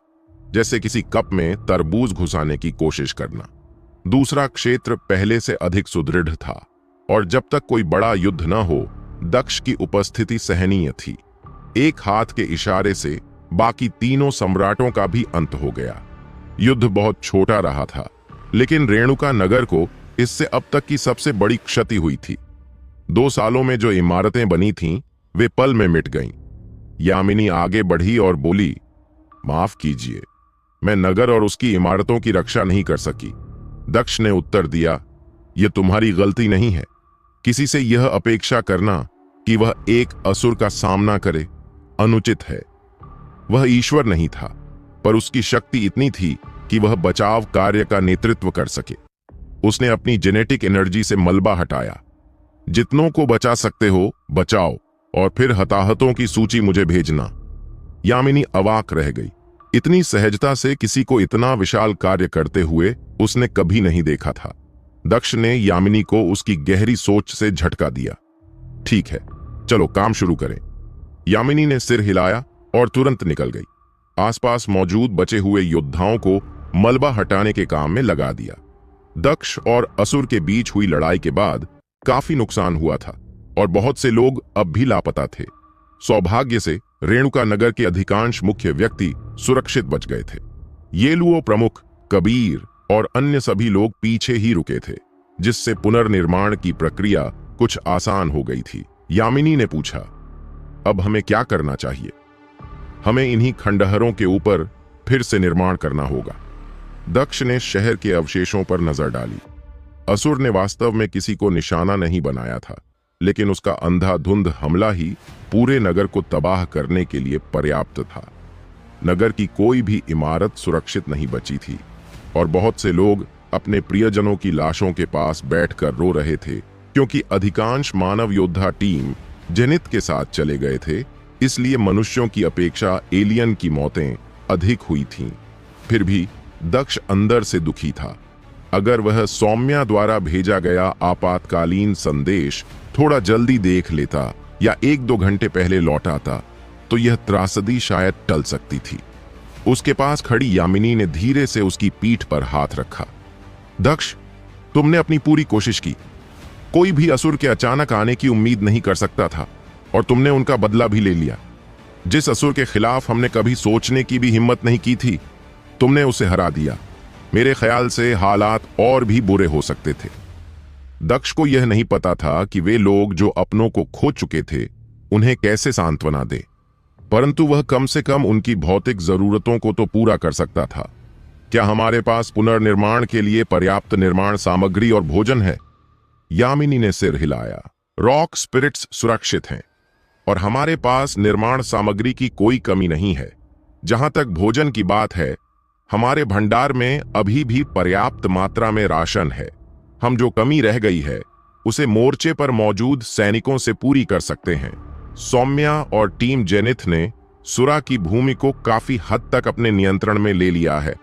जैसे किसी कप में तरबूज घुसाने की कोशिश करना। दूसरा क्षेत्र पहले से अधिक सुदृढ़ था, और जब तक कोई बड़ा युद्ध न हो, दक्ष की उपस्थिति सहनीय थी। एक हाथ के इशारे से बाकी तीनों सम्राटों का भी अंत हो गया। युद्ध बहुत छोटा रहा था, लेकिन रेणुका नगर को इससे अब तक की सबसे बड़ी क्षति हुई थी। 2 सालों में जो इमारतें बनी थीं, वे पल में मिट गईं। यामिनी आगे बढ़ी और बोली, माफ कीजिए, मैं नगर और उसकी इमारतों की रक्षा नहीं कर सकी। दक्ष ने उत्तर दिया, यह तुम्हारी गलती नहीं है। किसी से यह अपेक्षा करना कि वह एक असुर का सामना करे अनुचित है। वह ईश्वर नहीं था, पर उसकी शक्ति इतनी थी कि वह बचाव कार्य का नेतृत्व कर सके। उसने अपनी जेनेटिक एनर्जी से मलबा हटाया। जितनों को बचा सकते हो बचाओ, और फिर हताहतों की सूची मुझे भेजना। यामिनी अवाक रह गई। इतनी सहजता से किसी को इतना विशाल कार्य करते हुए उसने कभी नहीं देखा था। दक्ष ने यामिनी को उसकी गहरी सोच से झटका दिया। ठीक है, चलो काम शुरू करें। यामिनी ने सिर हिलाया और तुरंत निकल गई। आसपास मौजूद बचे हुए योद्धाओं को मलबा हटाने के काम में लगा दिया। दक्ष और असुर के बीच हुई लड़ाई के बाद काफी नुकसान हुआ था और बहुत से लोग अब भी लापता थे। सौभाग्य से रेणुका नगर के अधिकांश मुख्य व्यक्ति सुरक्षित बच गए थे। येलुओ प्रमुख, कबीर और अन्य सभी लोग पीछे ही रुके थे, जिससे पुनर्निर्माण की प्रक्रिया कुछ आसान हो गई थी। यामिनी ने पूछा, अब हमें क्या करना चाहिए? हमें इन्हीं खंडहरों के ऊपर फिर से निर्माण करना होगा। दक्ष ने शहर के अवशेषों पर नजर डाली। असुर ने वास्तव में किसी को निशाना नहीं बनाया था, लेकिन उसका अंधाधुंध हमला ही पूरे नगर को तबाह करने के लिए पर्याप्त था। नगर की कोई भी इमारत सुरक्षित नहीं बची थी और बहुत से लोग अपने प्रियजनों की लाशों के पास बैठकर रो रहे थे, क्योंकि अधिकांश मानव योद्धा टीम जेनिथ के साथ चले गए थे। इसलिए मनुष्यों की अपेक्षा एलियन की मौतें अधिक हुई थीं। फिर भी दक्ष अंदर से दुखी था। अगर वह सौम्या द्वारा भेजा गया आपातकालीन संदेश थोड़ा जल्दी देख लेता या 1-2 घंटे पहले लौट आता, तो यह त्रासदी शायद टल सकती थी। उसके पास खड़ी यामिनी ने धीरे से उसकी पीठ पर हाथ रखा। दक्ष, तुमने अपनी पूरी कोशिश की। कोई भी असुर के अचानक आने की उम्मीद नहीं कर सकता था, और तुमने उनका बदला भी ले लिया। जिस असुर के खिलाफ हमने कभी सोचने की भी हिम्मत नहीं की थी, तुमने उसे हरा दिया। मेरे ख्याल से हालात और भी बुरे हो सकते थे। दक्ष को यह नहीं पता था कि वे लोग जो अपनों को खो चुके थे, उन्हें कैसे सांत्वना दे, परंतु वह कम से कम उनकी भौतिक जरूरतों को तो पूरा कर सकता था। क्या हमारे पास पुनर्निर्माण के लिए पर्याप्त निर्माण सामग्री और भोजन है? यामिनी ने सिर हिलाया। रॉक स्पिरिट्स सुरक्षित हैं और हमारे पास निर्माण सामग्री की कोई कमी नहीं है। जहां तक भोजन की बात है, हमारे भंडार में अभी भी पर्याप्त मात्रा में राशन है। हम जो कमी रह गई है उसे मोर्चे पर मौजूद सैनिकों से पूरी कर सकते हैं। सौम्या और टीम जेनिथ ने सुरा की भूमि को काफी हद तक अपने नियंत्रण में ले लिया है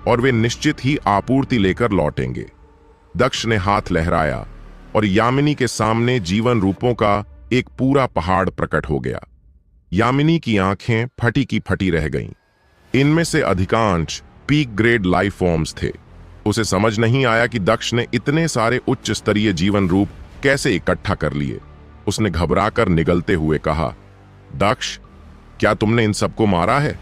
और वे निश्चित ही आपूर्ति लेकर लौटेंगे। दक्ष ने हाथ लहराया और यामिनी के सामने जीवन रूपों का एक पूरा पहाड़ प्रकट हो गया। यामिनी की आंखें फटी की फटी रह गईं। इनमें से अधिकांश पीक ग्रेड लाइफ फॉर्म्स थे। उसे समझ नहीं आया कि दक्ष ने इतने सारे उच्च स्तरीय जीवन रूप कैसे इकट्ठा कर लिए। उसने घबराकर निगलते हुए कहा, दक्ष, क्या तुमने इन सबको मारा है?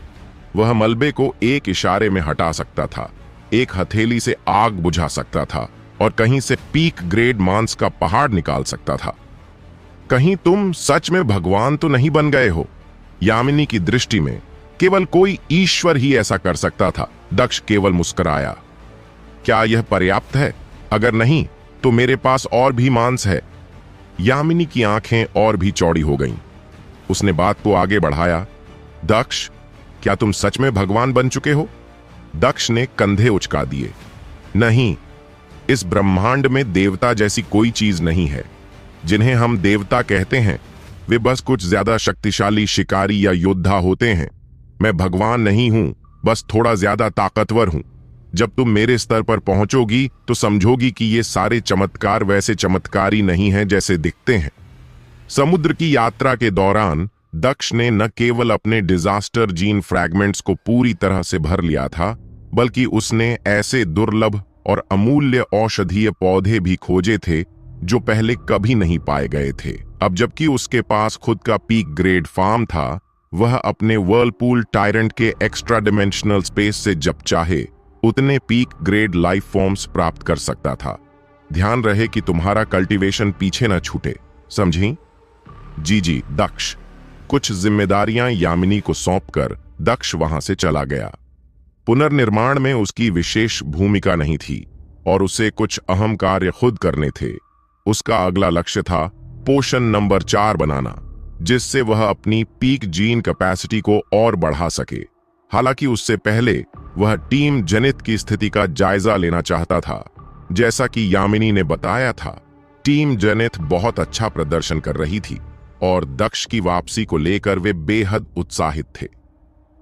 वह मलबे को एक इशारे में हटा सकता था, एक हथेली से आग बुझा सकता था और कहीं से पीक ग्रेड मांस का पहाड़ निकाल सकता था। कहीं तुम सच में भगवान तो नहीं बन गए हो? यामिनी की दृष्टि में केवल कोई ईश्वर ही ऐसा कर सकता था। दक्ष केवल मुस्कुराया। क्या यह पर्याप्त है? अगर नहीं तो मेरे पास और भी मांस है। यामिनी की आंखें और भी चौड़ी हो गईं। उसने बात को आगे बढ़ाया, दक्ष, क्या तुम सच में भगवान बन चुके हो? दक्ष ने कंधे उचका दिए। नहीं, इस ब्रह्मांड में देवता जैसी कोई चीज नहीं है। जिन्हें हम देवता कहते हैं वे बस कुछ ज्यादा शक्तिशाली शिकारी या योद्धा होते हैं। मैं भगवान नहीं हूं, बस थोड़ा ज्यादा ताकतवर हूं। जब तुम मेरे स्तर पर पहुंचोगी तो समझोगी कि ये सारे चमत्कार वैसे चमत्कारी नहीं हैं जैसे दिखते हैं। समुद्र की यात्रा के दौरान दक्ष ने न केवल अपने डिजास्टर जीन फ्रैगमेंट्स को पूरी तरह से भर लिया था, बल्कि उसने ऐसे दुर्लभ और अमूल्य औषधीय पौधे भी खोजे थे जो पहले कभी नहीं पाए गए थे। अब जबकि उसके पास खुद का पीक ग्रेड फार्म था, वह अपने वर्लपूल टायरेंट के एक्स्ट्रा डिमेंशनल स्पेस से जब चाहे उतने पीक ग्रेड लाइफ फॉर्म्स प्राप्त कर सकता था। ध्यान रहे कि तुम्हारा कल्टीवेशन पीछे न छूटे, समझी? जी दक्ष। कुछ जिम्मेदारियां यामिनी को सौंपकर दक्ष वहां से चला गया। पुनर्निर्माण में उसकी विशेष भूमिका नहीं थी और उसे कुछ अहम कार्य खुद करने थे। उसका अगला लक्ष्य था पोषण नंबर 4 बनाना, जिससे वह अपनी पीक जीन कैपेसिटी को और बढ़ा सके। हालांकि उससे पहले वह टीम जेनिथ की स्थिति का जायजा लेना चाहता था। जैसा कि यामिनी ने बताया था, टीम जेनिथ बहुत अच्छा प्रदर्शन कर रही थी और दक्ष की वापसी को लेकर वे बेहद उत्साहित थे।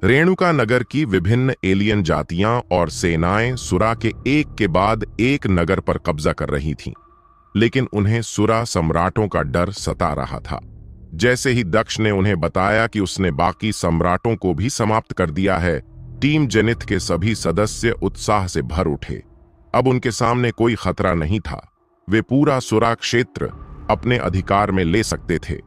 रेणुका नगर की विभिन्न एलियन जातियां और सेनाएं सुरा के एक के बाद एक नगर पर कब्जा कर रही थीं, लेकिन उन्हें सुरा सम्राटों का डर सता रहा था। जैसे ही दक्ष ने उन्हें बताया कि उसने बाकी सम्राटों को भी समाप्त कर दिया है, टीम जेनिथ के सभी सदस्य उत्साह से भर उठे। अब उनके सामने कोई खतरा नहीं था। वे पूरा सुरा क्षेत्र अपने अधिकार में ले सकते थे।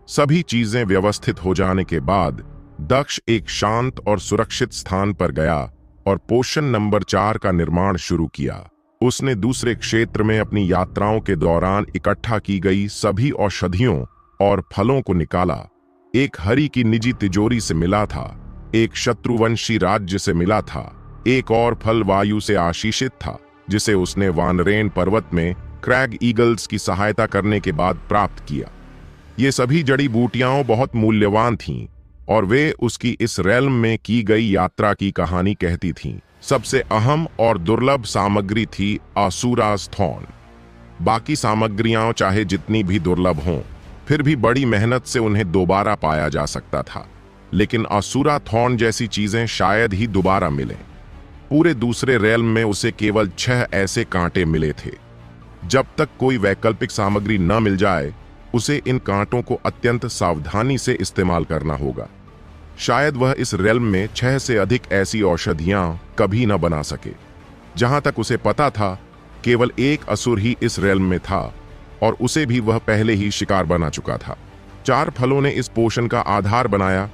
सभी चीजें व्यवस्थित हो जाने के बाद दक्ष एक शांत और सुरक्षित स्थान पर गया और पोषण नंबर 4 का निर्माण शुरू किया। उसने दूसरे क्षेत्र में अपनी यात्राओं के दौरान इकट्ठा की गई सभी औषधियों और फलों को निकाला। एक हरि की निजी तिजोरी से मिला था, एक शत्रुवंशी राज्य से मिला था, एक और फल वायु से आशीषित था जिसे उसने वानरेन पर्वत में क्रैग ईगल्स की सहायता करने के बाद प्राप्त किया। ये सभी जड़ी बूटियां बहुत मूल्यवान थीं और वे उसकी इस रेल्म में की गई यात्रा की कहानी कहती थीं। सबसे अहम और दुर्लभ सामग्री थी आसुरास थॉर्न। बाकी सामग्रियां चाहे जितनी भी दुर्लभ हों, फिर भी बड़ी मेहनत से उन्हें दोबारा पाया जा सकता था, लेकिन आसुरा थॉर्न जैसी चीजें शायद ही दोबारा मिलें। पूरे दूसरे रेल्म में उसे केवल 6 ऐसे कांटे मिले थे। जब तक कोई वैकल्पिक सामग्री न मिल जाए, उसे इन कांटों को अत्यंत सावधानी से इस्तेमाल करना होगा। शायद वह इस रेल्म में 6 से अधिक ऐसी औषधियां कभी न बना सके। जहां तक उसे पता था, केवल एक असुर ही इस रेल्म में था और उसे भी वह पहले ही शिकार बना चुका था। 4 फलों ने इस पोषण का आधार बनाया।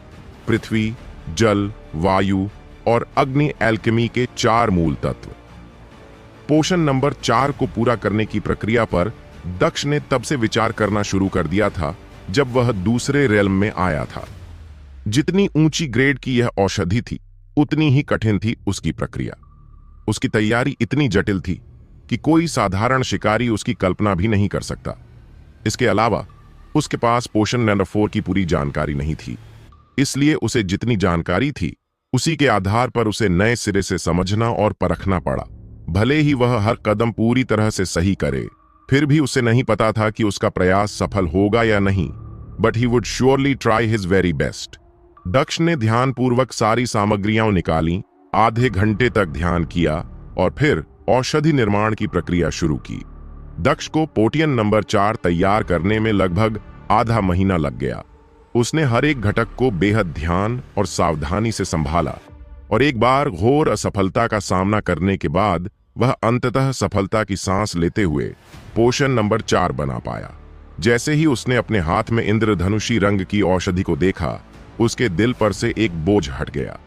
पृथ्वी, जल, वायु और अग्नि एल्केमी के 4 मूल तत्व। पोषण नंबर 4 को पूरा करने की प्रक्रिया पर दक्ष ने तब से विचार करना शुरू कर दिया था जब वह दूसरे रेल्म में आया था। जितनी ऊंची ग्रेड की यह औषधि थी, उतनी ही कठिन थी उसकी प्रक्रिया। उसकी तैयारी इतनी जटिल थी कि कोई साधारण शिकारी उसकी कल्पना भी नहीं कर सकता। इसके अलावा उसके पास पोषण नंबर 4 की पूरी जानकारी नहीं थी, इसलिए उसे जितनी जानकारी थी उसी के आधार पर उसे नए सिरे से समझना और परखना पड़ा। भले ही वह हर कदम पूरी तरह से सही करे, फिर भी उसे नहीं पता था कि उसका प्रयास सफल होगा या नहीं, but he would surely try his very best. Daksh ने ध्यानपूर्वक सारी सामग्रियां निकाली, आधे घंटे तक ध्यान किया और फिर औषधि निर्माण की प्रक्रिया शुरू की। दक्ष को पोषण नंबर 4 तैयार करने में लगभग आधा महीना लग गया। उसने हर एक घटक को बेहद ध्यान और सावधानी से संभाला और एक बार घोर असफलता का सामना करने के बाद वह अंततः सफलता की सांस लेते हुए पोषण नंबर 4 बना पाया। जैसे ही उसने अपने हाथ में इंद्रधनुषी रंग की औषधि को देखा, उसके दिल पर से एक बोझ हट गया।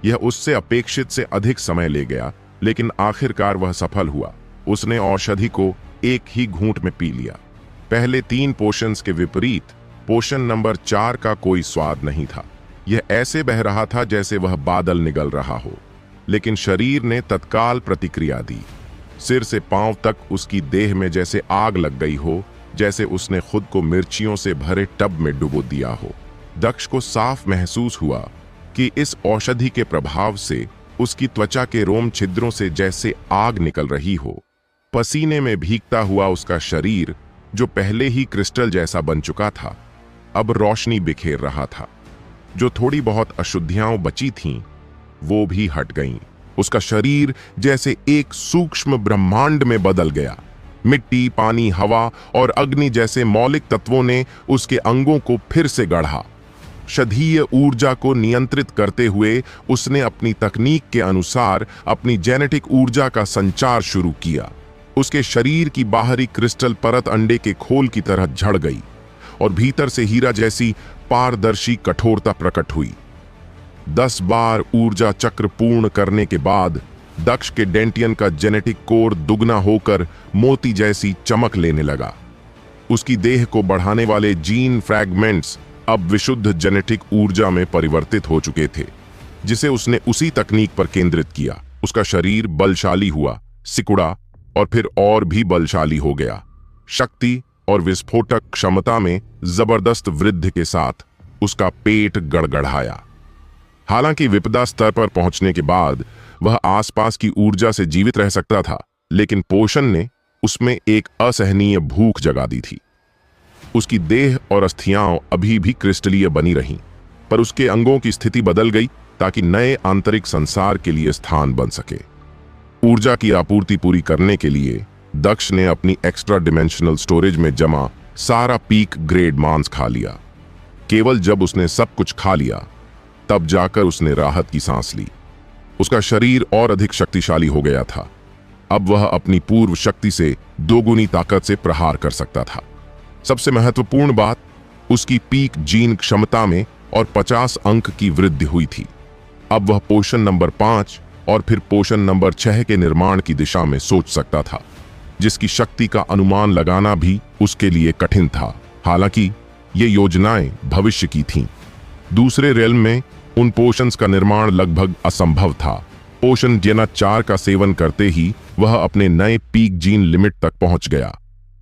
यह उससे अपेक्षित से अधिक समय ले गया, लेकिन आखिरकार वह सफल हुआ। उसने औषधि को एक ही घूंट में पी लिया। पहले 3 पोषन्स के विपरीत पोषण नंबर 4 का कोई स्वाद नहीं था। यह ऐसे बह रहा था जैसे वह बादल निगल रहा हो, लेकिन शरीर ने तत्काल प्रतिक्रिया दी। सिर से पांव तक उसकी देह में जैसे आग लग गई हो, जैसे उसने खुद को मिर्चियों से भरे टब में डुबो दिया हो। दक्ष को साफ महसूस हुआ कि इस औषधि के प्रभाव से उसकी त्वचा के रोम छिद्रों से जैसे आग निकल रही हो। पसीने में भीगता हुआ उसका शरीर, जो पहले ही क्रिस्टल जैसा बन चुका था, अब रोशनी बिखेर रहा था। जो थोड़ी बहुत अशुद्धियां बची थीं, वो भी हट गईं। उसका शरीर जैसे एक सूक्ष्म ब्रह्मांड में बदल गया। मिट्टी, पानी, हवा और अग्नि जैसे मौलिक तत्वों ने उसके अंगों को फिर से गढ़ा। क्षधीय ऊर्जा को नियंत्रित करते हुए उसने अपनी तकनीक के अनुसार अपनी जेनेटिक ऊर्जा का संचार शुरू किया। उसके शरीर की बाहरी क्रिस्टल परत अंडे के खोल की तरह झड़ गई और भीतर से हीरा जैसी पारदर्शी कठोरता प्रकट हुई। 10 बार ऊर्जा चक्र पूर्ण करने के बाद दक्ष के डेंटियन का जेनेटिक कोर दुगना होकर मोती जैसी चमक लेने लगा। उसकी देह को बढ़ाने वाले जीन फ्रैगमेंट्स अब विशुद्ध जेनेटिक ऊर्जा में परिवर्तित हो चुके थे। जिसे उसने उसी तकनीक पर केंद्रित किया। उसका शरीर बलशाली हुआ, सिकुड़ा और फिर और भी बलशाली हो गया। शक्ति और विस्फोटक क्षमता में जबरदस्त वृद्धि के साथ उसका पेट गड़गड़ाया। हालांकि विपदा स्तर पर पहुंचने के बाद वह आसपास की ऊर्जा से जीवित रह सकता था, लेकिन पोषण ने उसमें एक असहनीय भूख जगा दी थी। उसकी देह और अस्थियां अभी भी क्रिस्टलीय बनी रहीं, पर उसके अंगों की स्थिति बदल गई ताकि नए आंतरिक संसार के लिए स्थान बन सके। ऊर्जा की आपूर्ति पूरी करने के लिए दक्ष ने अपनी एक्स्ट्रा डिमेंशनल स्टोरेज में जमा सारा पीक ग्रेड मांस खा लिया। केवल जब उसने सब कुछ खा लिया तब जाकर उसने राहत की सांस ली। उसका शरीर और अधिक शक्तिशाली हो गया था। अब वह अपनी पूर्व शक्ति से दोगुनी ताकत से प्रहार कर सकता था। सबसे महत्वपूर्ण बात, उसकी पीक जीन क्षमता में और 50 अंक की वृद्धि हुई थी। अब वह पोषण नंबर 5 और फिर पोषण नंबर 6 के निर्माण की दिशा में सोच सकता था, जिसकी शक्ति का अनुमान लगाना भी उसके लिए कठिन था। हालांकि ये योजनाएं भविष्य की थीं। दूसरे रेल्म में उन पोषन्स का निर्माण लगभग असंभव था। पोषण जेना 4 का सेवन करते ही वह अपने नए पीक जीन लिमिट तक पहुंच गया।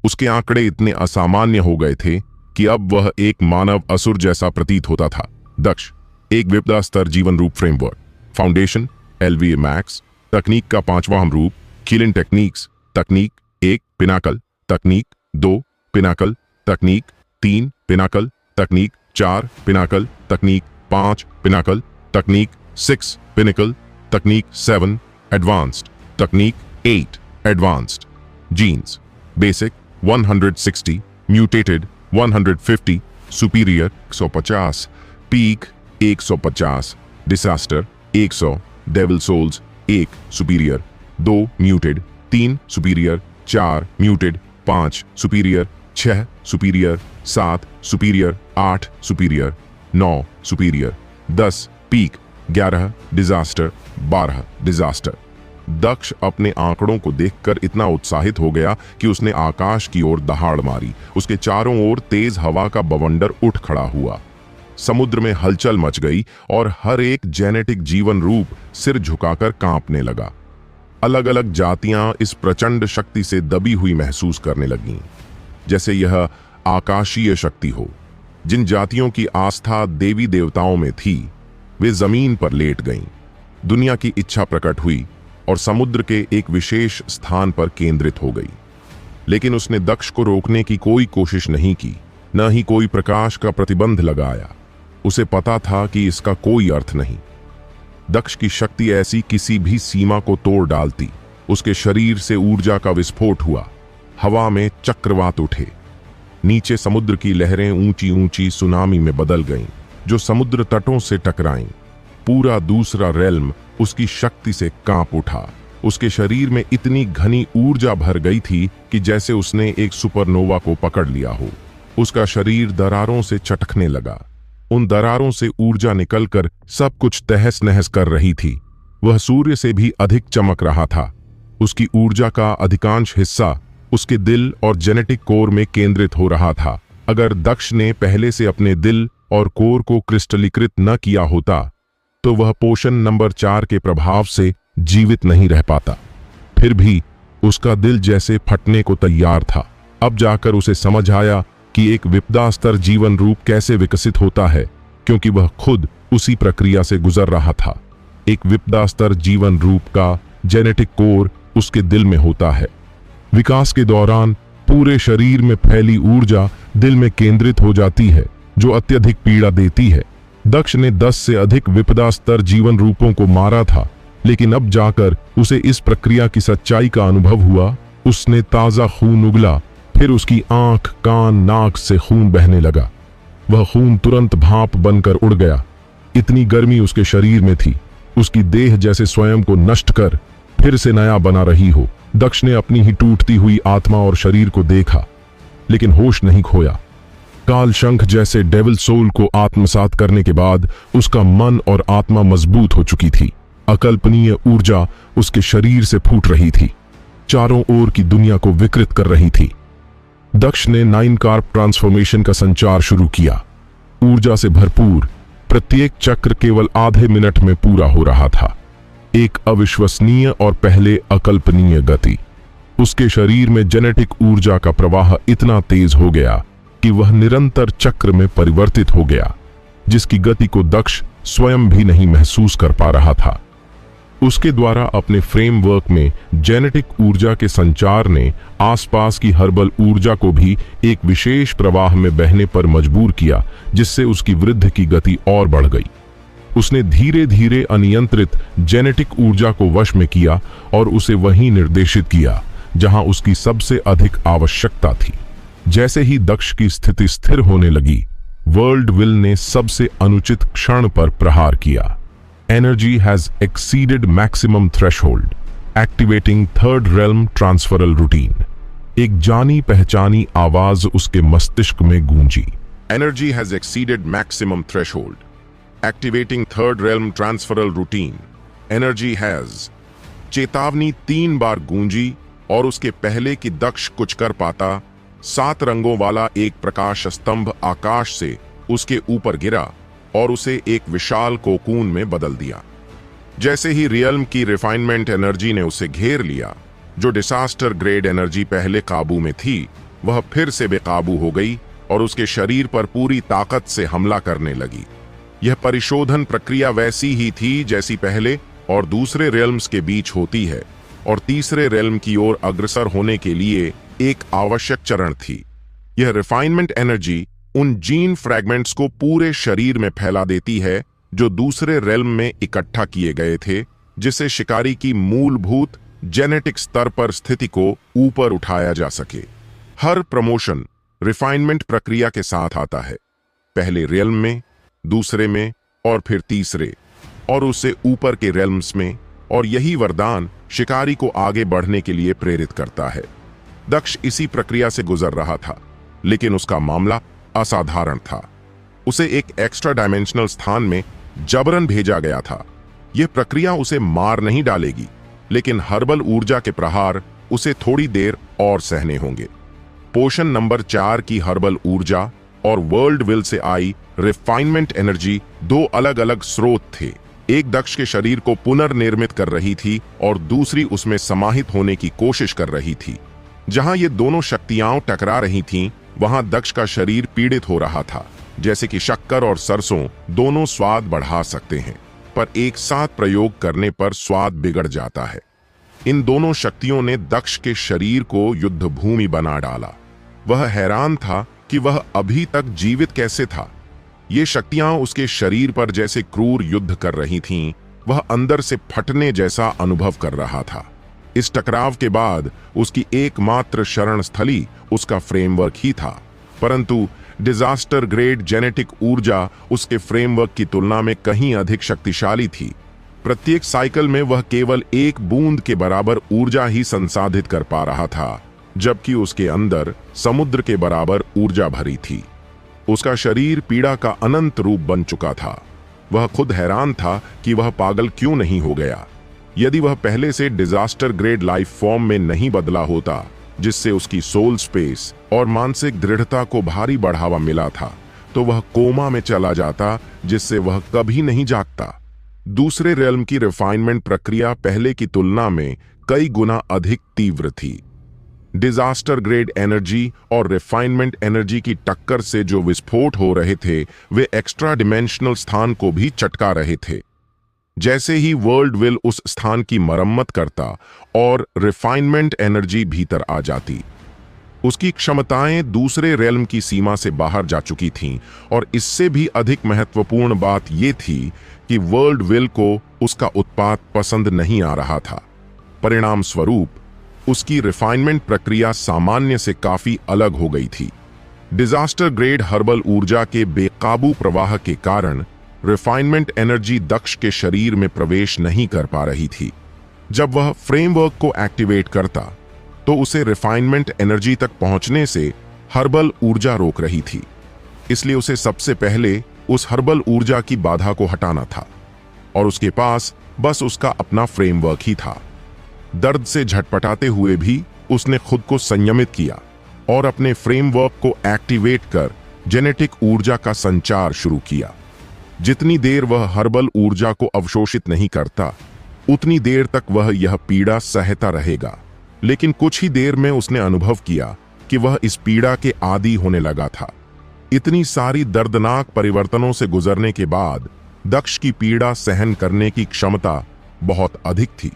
उसके आंकड़े इतने असामान्य हो गए थे कि अब वह एक मानव असुर जैसा प्रतीत होता था। दक्ष एक विपदा स्तर जीवन रूप फ्रेमवर्क, फाउंडेशन LVA मैक्स, तकनीक का 5वां रूप, किलिन टेक्निक्स, तकनीक 1 पिनाकल, तकनीक 2 पिनाकल, तकनीक 3 पिनाकल, तकनीक 4 पिनाकल, तकनीक 5 पिनाकल, तकनीक 6 पिनाकल, तकनीक 7 एडवांस्ड, तकनीक 8 advanced. Genes basic 160, mutated 150, superior 150, peak 150, disaster 100, devil souls 1 superior, 2 muted, 3 superior, 4 muted, 5 superior, 6 superior, 7 superior, 8 superior, 9 superior, 10 peak, 11 disaster, 12 disaster. Daksh अपने आंकड़ों को देखकर इतना उत्साहित हो गया कि उसने आकाश की ओर दहाड़ मारी। उसके चारों ओर तेज हवा का बवंडर उठ खड़ा हुआ। समुद्र में हलचल मच गई और हर एक जेनेटिक जीवन रूप सिर झुकाकर कांपने लगा। अलग अलग जातियां इस प्रचंड शक्ति से दबी हुई महसूस करने लगीं, जैसे यह आकाशीय शक्ति हो। जिन जातियों की आस्था देवी देवताओं में थी, वे जमीन पर लेट गईं। दुनिया की इच्छा प्रकट हुई और समुद्र के एक विशेष स्थान पर केंद्रित हो गई। लेकिन उसने दक्ष को रोकने की कोई कोशिश नहीं की, न ही कोई प्रकाश का प्रतिबंध लगाया। उसे पता था कि इसका कोई अर्थ नहीं। दक्ष की शक्ति ऐसी किसी भी सीमा को तोड़ डालती। उसके शरीर से ऊर्जा का विस्फोट हुआ। हवा में चक्रवात उठे। नीचे समुद्र की लहरें ऊंची ऊंची सुनामी में बदल गईं, जो समुद्र तटों से टकराईं। पूरा दूसरा रेल्म उसकी शक्ति से कांप उठा। उसके शरीर में इतनी घनी ऊर्जा भर गई थी कि जैसे उसने एक सुपरनोवा को पकड़ लिया हो। उसका शरीर दरारों से चटकने लगा। उन दरारों से ऊर्जा निकलकर सब कुछ तहस नहस कर रही थी। वह सूर्य से भी अधिक चमक रहा था। उसकी ऊर्जा का अधिकांश हिस्सा उसके दिल और जेनेटिक कोर में केंद्रित हो रहा था। अगर दक्ष ने पहले से अपने दिल और कोर को क्रिस्टलीकृत न किया होता तो वह पोषण नंबर 4 के प्रभाव से जीवित नहीं रह पाता। फिर भी उसका दिल जैसे फटने को तैयार था। अब जाकर उसे समझ आया कि एक विपदा स्तर जीवन रूप कैसे विकसित होता है, क्योंकि वह खुद उसी प्रक्रिया से गुजर रहा था। एक विपदा स्तर जीवन रूप का जेनेटिक कोर उसके दिल में होता है। विकास के दौरान पूरे शरीर में फैली ऊर्जा दिल में केंद्रित हो जाती है, जो अत्यधिक पीड़ा देती है। दक्ष ने 10 से अधिक विपदा स्तर जीवन रूपों को मारा था, लेकिन अब जाकर उसे इस प्रक्रिया की सच्चाई का अनुभव हुआ। उसने ताजा खून उगला, फिर उसकी आंख, कान, नाक से खून बहने लगा। वह खून तुरंत भाप बनकर उड़ गया। इतनी गर्मी उसके शरीर में थी, उसकी देह जैसे स्वयं को नष्ट कर फिर से नया बना रही हो। दक्ष ने अपनी ही टूटती हुई आत्मा और शरीर को देखा, लेकिन होश नहीं खोया। काल शंख जैसे डेविल सोल को आत्मसात करने के बाद उसका मन और आत्मा मजबूत हो चुकी थी। अकल्पनीय ऊर्जा उसके शरीर से फूट रही थी, चारों ओर की दुनिया को विकृत कर रही थी। दक्ष ने 9 कार्प ट्रांसफॉर्मेशन का संचार शुरू किया। ऊर्जा से भरपूर प्रत्येक चक्र केवल आधे मिनट में पूरा हो रहा था। एक अविश्वसनीय और पहले अकल्पनीय गति। उसके शरीर में जेनेटिक ऊर्जा का प्रवाह इतना तेज हो गया कि वह निरंतर चक्र में परिवर्तित हो गया, जिसकी गति को दक्ष स्वयं भी नहीं महसूस कर पा रहा था। उसके द्वारा अपने फ्रेमवर्क में जेनेटिक ऊर्जा के संचार ने आसपास की हर्बल ऊर्जा को भी एक विशेष प्रवाह में बहने पर मजबूर किया, जिससे उसकी वृद्धि की गति और बढ़ गई। उसने धीरे धीरे अनियंत्रित जेनेटिक ऊर्जा को वश में किया और उसे वहीं निर्देशित किया जहां उसकी सबसे अधिक आवश्यकता थी। जैसे ही दक्ष की स्थिति स्थिर होने लगी, वर्ल्ड विल ने सबसे अनुचित क्षण पर प्रहार किया। Energy has exceeded maximum threshold, activating third realm transferal routine. एक जानी पहचानी आवाज उसके मस्तिष्क में गूंजी। Energy has exceeded maximum threshold, activating third realm transferal routine. Energy has. चेतावनी 3 बार गूंजी और उसके पहले कि दक्ष कुछ कर पाता, 7 रंगों वाला एक प्रकाश स्तंभ आकाश से उसके ऊपर गिरा और उसे एक विशाल कोकून में बदल दिया। जैसे ही रियल्म की रिफाइनमेंट एनर्जी ने उसे घेर लिया, जो डिसास्टर ग्रेड एनर्जी पहले काबू में थी, वह फिर से बेकाबू हो गई और उसके शरीर पर पूरी ताकत से हमला करने लगी। यह परिशोधन प्रक्रिया वैसी ही थी जैसी पहले और दूसरे रियल्म्स के बीच होती है और तीसरे रियल्म की ओर अग्रसर होने के लिए एक आवश्यक चरण थी। यह रिफाइनमेंट एनर्जी उन जीन फ्रैगमेंट्स को पूरे शरीर में फैला देती है जो दूसरे रेल्म में इकट्ठा किए गए थे, जिससे शिकारी की मूलभूत जेनेटिक स्तर पर स्थिति को ऊपर उठाया जा सके। हर प्रमोशन रिफाइनमेंट प्रक्रिया के साथ आता है, पहले रेल्म में, दूसरे में और फिर तीसरे और उससे ऊपर के रेल्म्स में, और यही वरदान शिकारी को आगे बढ़ने के लिए प्रेरित करता है। दक्ष इसी प्रक्रिया से गुजर रहा था, लेकिन उसका मामला असाधारण था। उसे एक एक्स्ट्रा डायमेंशनल स्थान में जबरन भेजा गया था। यह प्रक्रिया उसे मार नहीं डालेगी, लेकिन हर्बल ऊर्जा के प्रहार उसे थोड़ी देर और सहने होंगे। पोषण नंबर 4 की हर्बल ऊर्जा और world will say I refinement energy 2 अलग अलग स्रोत थे। एक दक्ष के शरीर को पुनर्निर्मित कर रही थी और दूसरी उसमें समाहित होने की कोशिश कर रही थी। जहां ये दोनों शक्तियां टकरा रही थीं, वहां दक्ष का शरीर पीड़ित हो रहा था। जैसे कि शक्कर और सरसों दोनों स्वाद बढ़ा सकते हैं, पर एक साथ प्रयोग करने पर स्वाद बिगड़ जाता है। इन दोनों शक्तियों ने दक्ष के शरीर को युद्ध भूमि बना डाला। वह हैरान था कि वह अभी तक जीवित कैसे था। ये शक्तियां उसके शरीर पर जैसे क्रूर युद्ध कर रही थीं। वह अंदर से फटने जैसा अनुभव कर रहा था। इस टकराव के बाद उसकी एकमात्र शरण स्थली उसका फ्रेमवर्क ही था, परंतु डिजास्टर ग्रेड जेनेटिक ऊर्जा उसके फ्रेमवर्क की तुलना में कहीं अधिक शक्तिशाली थी। प्रत्येक साइकिल में वह केवल 1 बूंद के बराबर ऊर्जा ही संसाधित कर पा रहा था, जबकि उसके अंदर समुद्र के बराबर ऊर्जा भरी थी। उसका शरीर पीड़ा का अनंत रूप बन चुका था। वह खुद हैरान था कि वह पागल क्यों नहीं हो गया। यदि वह पहले से डिजास्टर ग्रेड लाइफ फॉर्म में नहीं बदला होता, जिससे उसकी सोल स्पेस और मानसिक दृढ़ता को भारी बढ़ावा मिला था, तो वह कोमा में चला जाता, जिससे वह कभी नहीं जागता। दूसरे रेल्म की रिफाइनमेंट प्रक्रिया पहले की तुलना में कई गुना अधिक तीव्र थी। डिजास्टर ग्रेड एनर्जी और रिफाइनमेंट एनर्जी की टक्कर से जो विस्फोट हो रहे थे, वे एक्स्ट्रा डिमेंशनल स्थान को भी चटका रहे थे। जैसे ही वर्ल्ड विल उस स्थान की मरम्मत करता और रिफाइनमेंट एनर्जी भीतर आ जाती, उसकी क्षमताएं दूसरे रेल्म की सीमा से बाहर जा चुकी थीं, और इससे भी अधिक महत्वपूर्ण बात यह थी कि वर्ल्ड विल को उसका उत्पाद पसंद नहीं आ रहा था। परिणाम स्वरूप उसकी रिफाइनमेंट प्रक्रिया सामान्य से काफी अलग हो गई थी। डिजास्टर ग्रेड हर्बल ऊर्जा के बेकाबू प्रवाह के कारण रिफाइनमेंट एनर्जी दक्ष के शरीर में प्रवेश नहीं कर पा रही थी। जब वह फ्रेमवर्क को एक्टिवेट करता, तो उसे रिफाइनमेंट एनर्जी तक पहुंचने से हर्बल ऊर्जा रोक रही थी। इसलिए उसे सबसे पहले उस हर्बल ऊर्जा की बाधा को हटाना था, और उसके पास बस उसका अपना फ्रेमवर्क ही था। दर्द से झटपटाते हुए भी उसने खुद को संयमित किया और अपने फ्रेमवर्क को एक्टिवेट कर जेनेटिक ऊर्जा का संचार शुरू किया। जितनी देर वह हर्बल ऊर्जा को अवशोषित नहीं करता, उतनी देर तक वह यह पीड़ा सहता रहेगा। लेकिन कुछ ही देर में उसने अनुभव किया कि वह इस पीड़ा के आदी होने लगा था। इतनी सारी दर्दनाक परिवर्तनों से गुजरने के बाद दक्ष की पीड़ा सहन करने की क्षमता बहुत अधिक थी।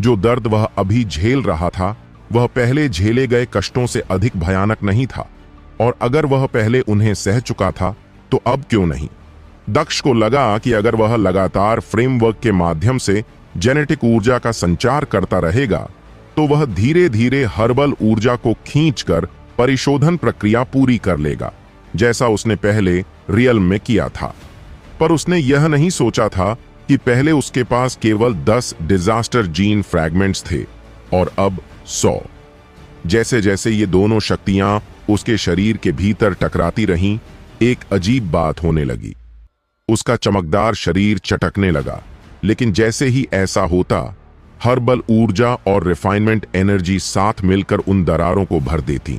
जो दर्द वह अभी झेल रहा था, वह पहले झेले गए कष्टों से अधिक भयानक नहीं था, और अगर वह पहले उन्हें सह चुका था तो अब क्यों नहीं। दक्ष को लगा कि अगर वह लगातार फ्रेमवर्क के माध्यम से जेनेटिक ऊर्जा का संचार करता रहेगा तो वह धीरे धीरे हर्बल ऊर्जा को खींचकर परिशोधन प्रक्रिया पूरी कर लेगा, जैसा उसने पहले रियल में किया था। पर उसने यह नहीं सोचा था कि पहले उसके पास केवल 10 डिजास्टर जीन फ्रैगमेंट्स थे और अब 100। जैसे जैसे ये दोनों शक्तियां उसके शरीर के भीतर टकराती रहीं, एक अजीब बात होने लगी। उसका चमकदार शरीर चटकने लगा, लेकिन जैसे ही ऐसा होता, हर्बल ऊर्जा और रिफाइनमेंट एनर्जी साथ मिलकर उन दरारों को भर देती।